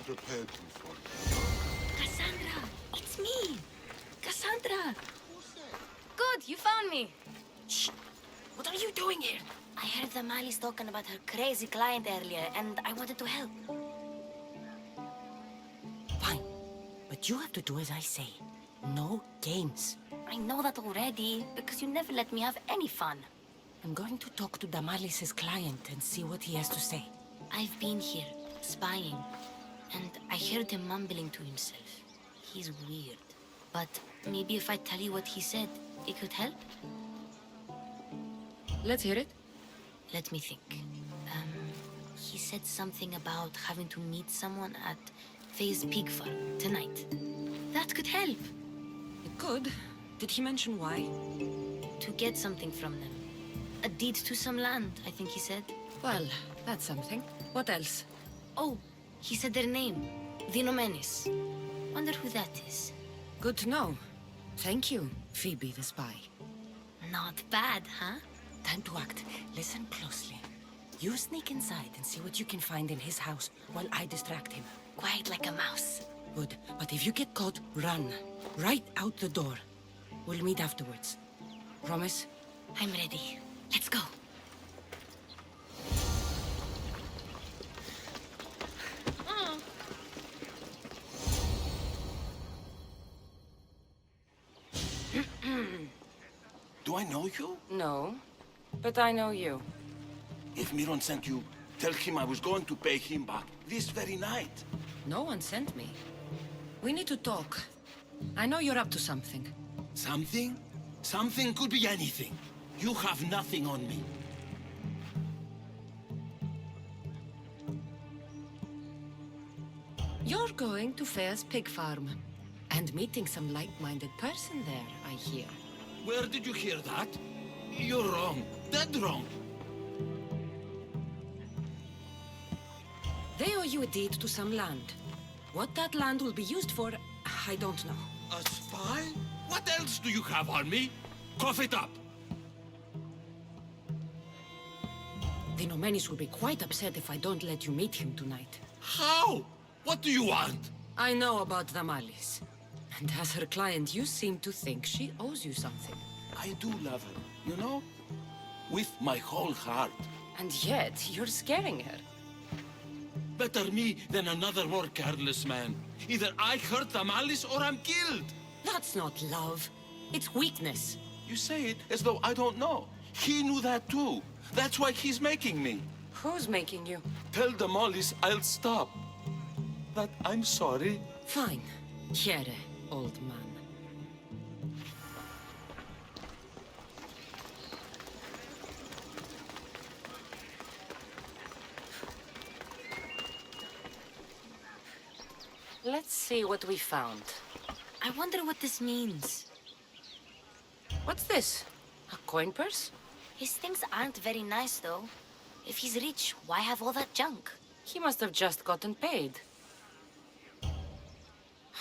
Prepared you for it. Kassandra! It's me! Kassandra! Good, you found me! Shh! What are you doing here? I heard the Mali's talking about her crazy client earlier, and I wanted to help. Fine. But you have to do as I say. No games. I know that already, because you never let me have any fun. I'm going to talk to Damalis' client and see what he has to say. I've been here, spying, and I heard him mumbling to himself. He's weird. But maybe if I tell you what he said, it could help? Let's hear it. Let me think. He said something about having to meet someone at Faye's pig farm tonight. That could help. It could. Did he mention why? To get something from them. A deed to some land, I think he said. Well, that's something. What else? Oh, he said their name. The Nomenis. Wonder who that is. Good to know. Thank you, Phoebe the spy. Not bad, huh? Time to act. Listen closely. You sneak inside and see what you can find in his house while I distract him. Quiet like a mouse. Good. But if you get caught, run. Right out the door. We'll meet afterwards. Promise? I'm ready. Let's go. Do I know you? No, but I know you. If Miron sent you, tell him I was going to pay him back this very night. No one sent me. We need to talk. I know you're up to something. Something? Something could be anything. You have nothing on me. You're going to Fair's pig farm. And meeting some like-minded person there, I hear. Where did you hear that? You're wrong. Dead wrong. They owe you a deed to some land. What that land will be used for, I don't know. A spy? What else do you have on me? Cough it up. The Nomenis will be quite upset if I don't let you meet him tonight. How? What do you want? I know about Damalis. And as her client, you seem to think she owes you something. I do love her, you know? With my whole heart. And yet, you're scaring her. Better me than another more careless man. Either I hurt Damalis or I'm killed. That's not love. It's weakness. You say it as though I don't know. He knew that too. That's why he's making me. Who's making you? Tell Damalis I'll stop. That I'm sorry. Fine. Here, old man. Let's see what we found. I wonder what this means. What's this? A coin purse? His things aren't very nice, though. If he's rich, why have all that junk? He must have just gotten paid.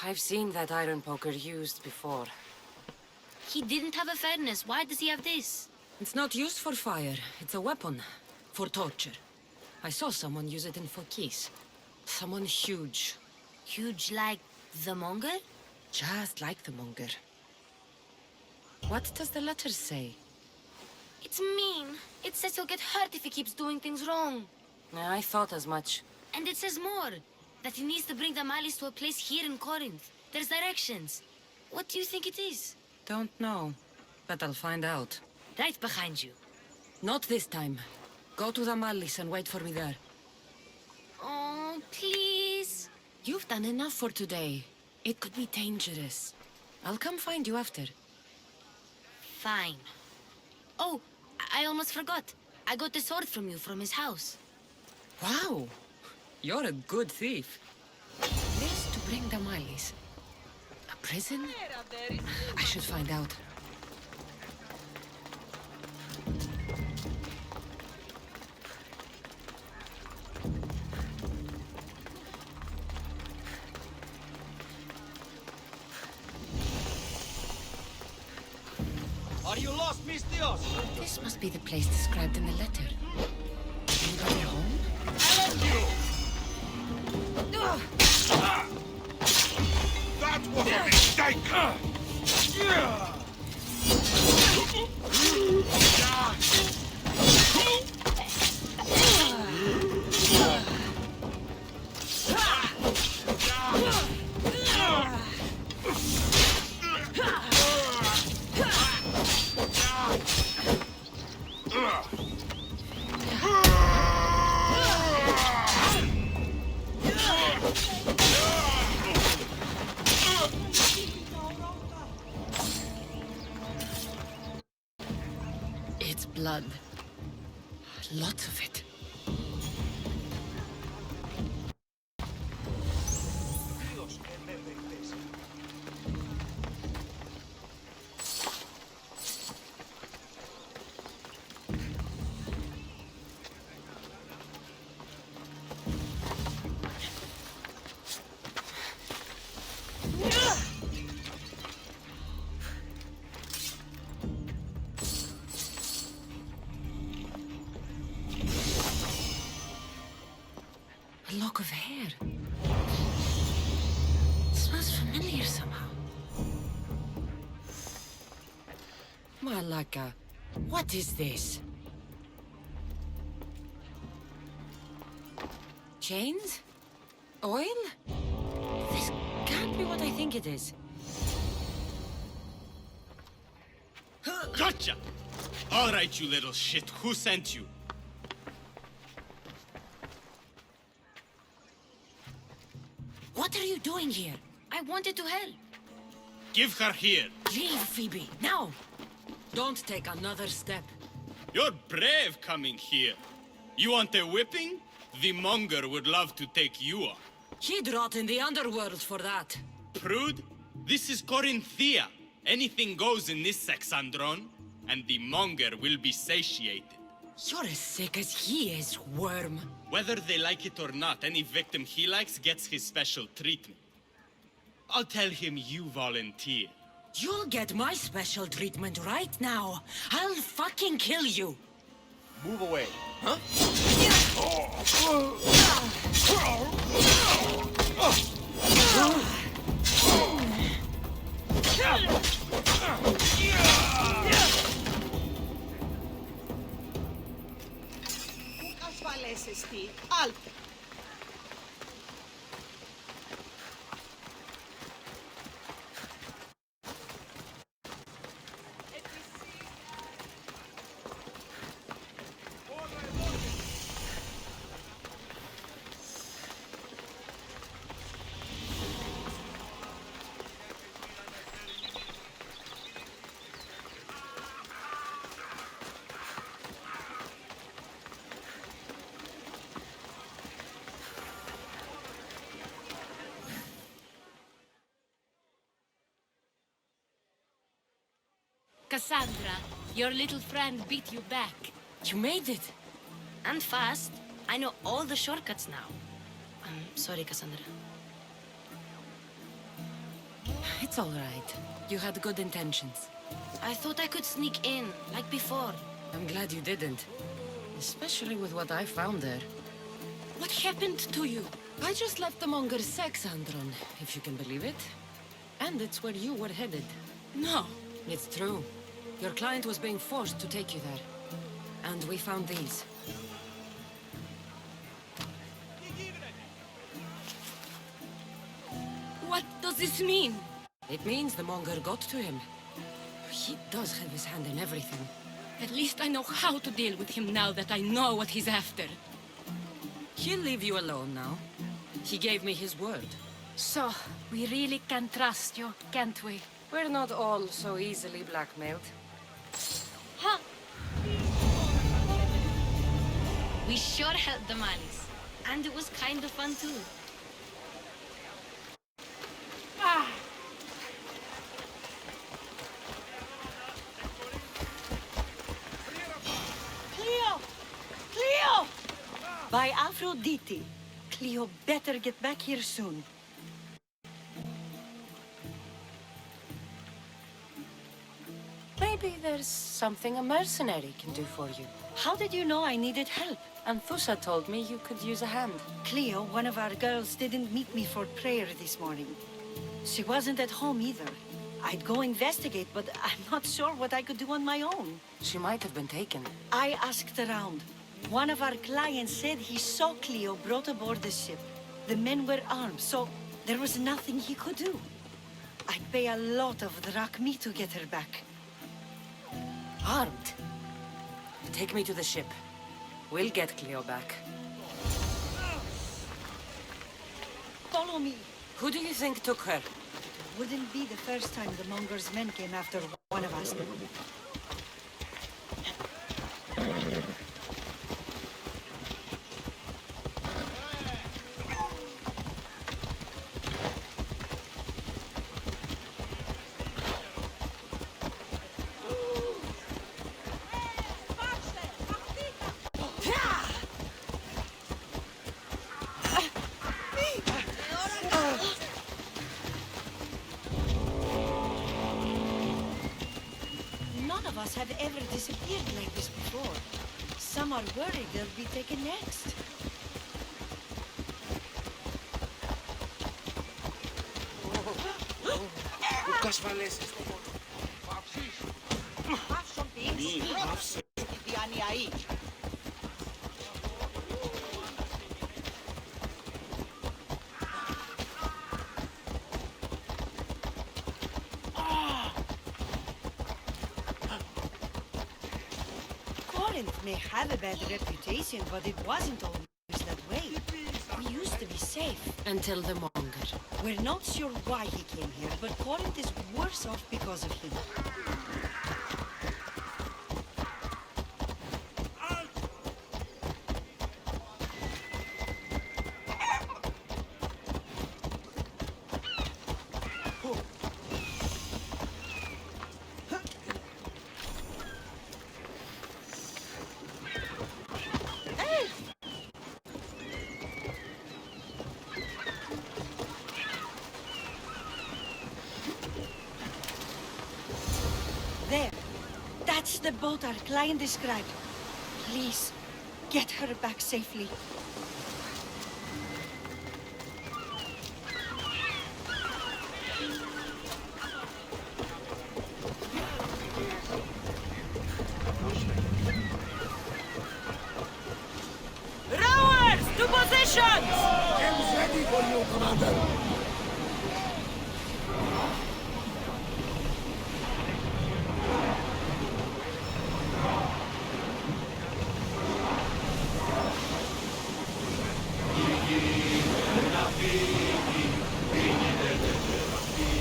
I've seen that iron poker used before. He didn't have a furnace. Why does he have this? It's not used for fire. It's a weapon. For torture. I saw someone use it in Phokis. Someone huge. Huge like the Monger? Just like the Monger. What does the letter say? It's mean. It says he'll get hurt if he keeps doing things wrong. I thought as much. And it says more. That he needs to bring Damalis to a place here in Corinth. There's directions. What do you think it is? Don't know. But I'll find out. Right behind you. Not this time. Go to Damalis and wait for me there. Oh, please. You've done enough for today. It could be dangerous. I'll come find you after. Fine. Oh, I almost forgot. I got the sword from you from his house. Wow. You're a good thief. This to bring Damalis. A prison? I should find out. Are you lost, Mistios? This must be the place described in the letter. Anybody home? That was a mistake! It's blood. Lots of it. A lock of hair. Smells familiar somehow. Malaka, what is this? Chains? Oil? This can't be what I think it is. Gotcha! All right, you little shit. Who sent you? What are you doing here? I wanted to help. Give her here. Leave, Phoebe, now! Don't take another step. You're brave coming here. You want a whipping? The monger would love to take you on. He'd rot in the underworld for that. Prude, this is Corinthia. Anything goes in this Saxandron, and the monger will be satiated. You're as sick as he is, worm. Whether they like it or not, any victim he likes gets his special treatment. I'll tell him you volunteer. You'll get my special treatment right now. I'll fucking kill you. Move away. Huh? Kassandra, your little friend beat you back. You made it. And fast. I know all the shortcuts now. I'm sorry, Kassandra. It's all right. You had good intentions. I thought I could sneak in, like before. I'm glad you didn't. Especially with what I found there. What happened to you? I just left the monger's Saxandron, if you can believe it. And it's where you were headed. No. It's true. Your client was being forced to take you there. And we found these. What does this mean? It means the monger got to him. He does have his hand in everything. At least I know how to deal with him now that I know what he's after. He'll leave you alone now. He gave me his word. So, we really can trust you, can't we? We're not all so easily blackmailed. Huh? We sure helped the Malis. And it was kind of fun too. Ah! Cleo! Cleo! By Aphrodite. Cleo better get back here soon. Maybe there's something a mercenary can do for you. How did you know I needed help? Anthusa told me you could use a hand. Cleo, one of our girls, didn't meet me for prayer this morning. She wasn't at home either. I'd go investigate, but I'm not sure what I could do on my own. She might have been taken. I asked around. One of our clients said he saw Cleo brought aboard the ship. The men were armed, so there was nothing he could do. I'd pay a lot of drachmi to get her back. Armed? Take me to the ship. We'll get Cleo back. Follow me. Who do you think took her? It wouldn't be the first time the Monger's men came after one of us. Have ever disappeared like this before. Some are worried they'll be taken next. May have a bad reputation, but it wasn't always that way. We used to be safe. Until the monger. We're not sure why he came here, but Corinth is worse off because of him. the boat our client described. Please, get her back safely. Rowers, to positions! I'm ready for you, Commander.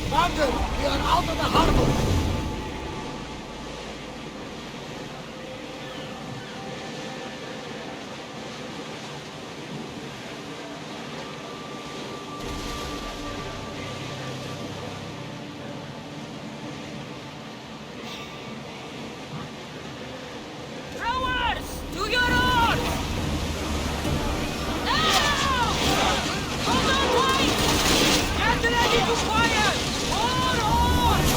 Commander, we are out of the harbor. Rowers, to your oars! Now! Hold on tight! Get ready to fire! All oars!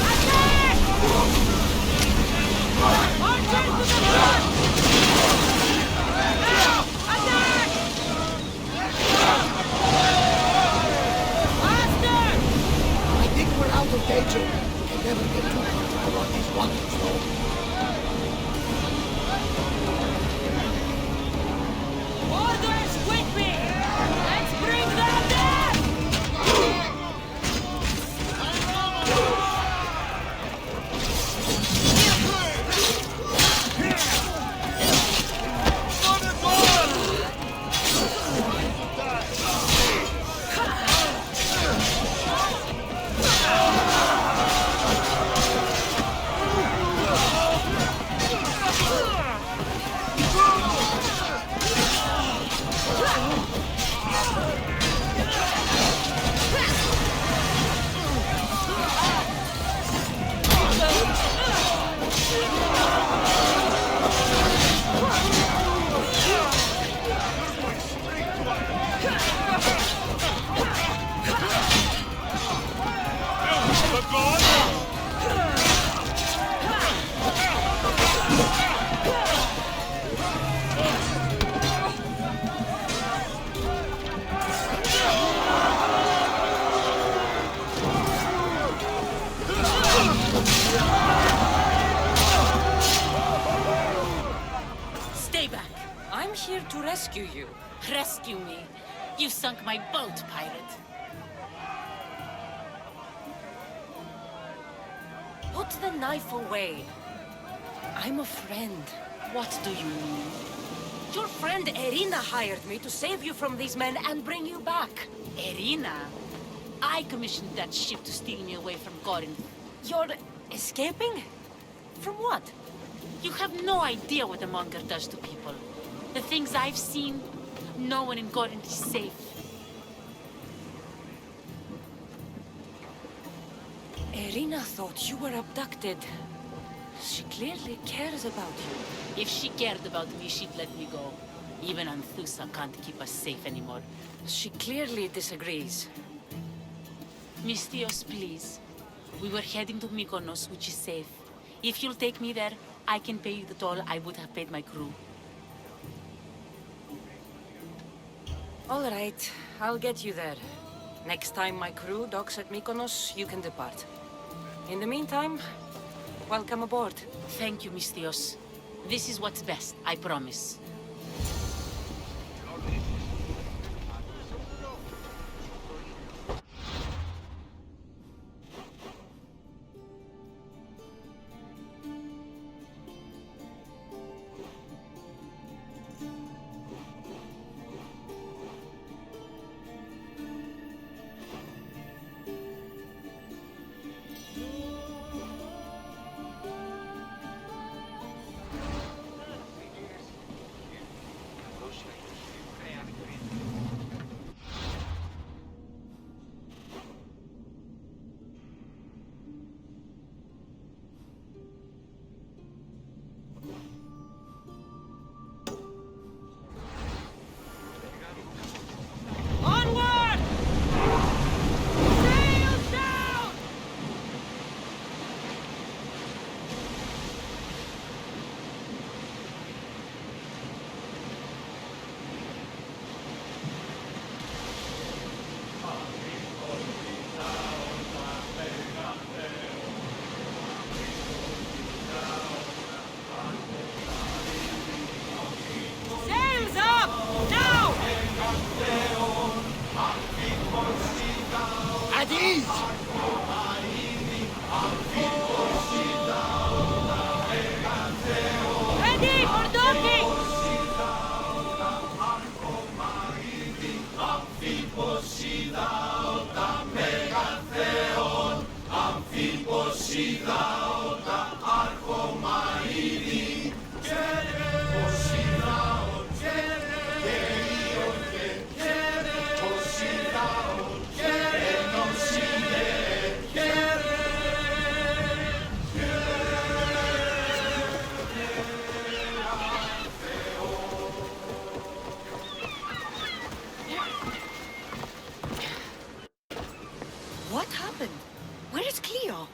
Attack! Archers to the front! Now! Attack! Faster! I think we're out of danger. We can never get too comfortable on these waters, though. Orders, quickly! Let's bring them down! Stay back. I'm here to rescue you. Rescue me. You sunk my boat, pirate. Put the knife away. I'm a friend. What do you mean? Your friend Erina hired me to save you from these men and bring you back. Erina? I commissioned that ship to steal me away from Corinth. You're escaping? From what? You have no idea what the monger does to people. The things I've seen, no one in Corinth is safe. Erina thought you were abducted. She clearly cares about you. If she cared about me, she'd let me go. Even Anthusa can't keep us safe anymore. She clearly disagrees. Mystios, please. We were heading to Mykonos, which is safe. If you'll take me there, I can pay you the toll I would have paid my crew. All right, I'll get you there. Next time my crew docks at Mykonos, you can depart. In the meantime, welcome aboard. Thank you, Mystios. This is what's best, I promise. at ease! Ready for docking! What happened? Where is Cleo?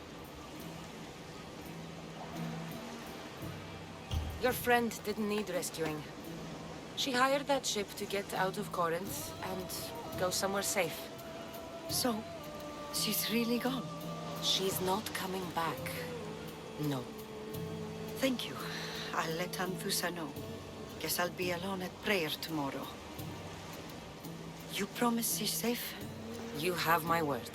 Your friend didn't need rescuing. She hired that ship to get out of Corinth and go somewhere safe. So, she's really gone? She's not coming back. No. Thank you. I'll let Anthusa know. Guess I'll be alone at prayer tomorrow. You promise she's safe? You have my word.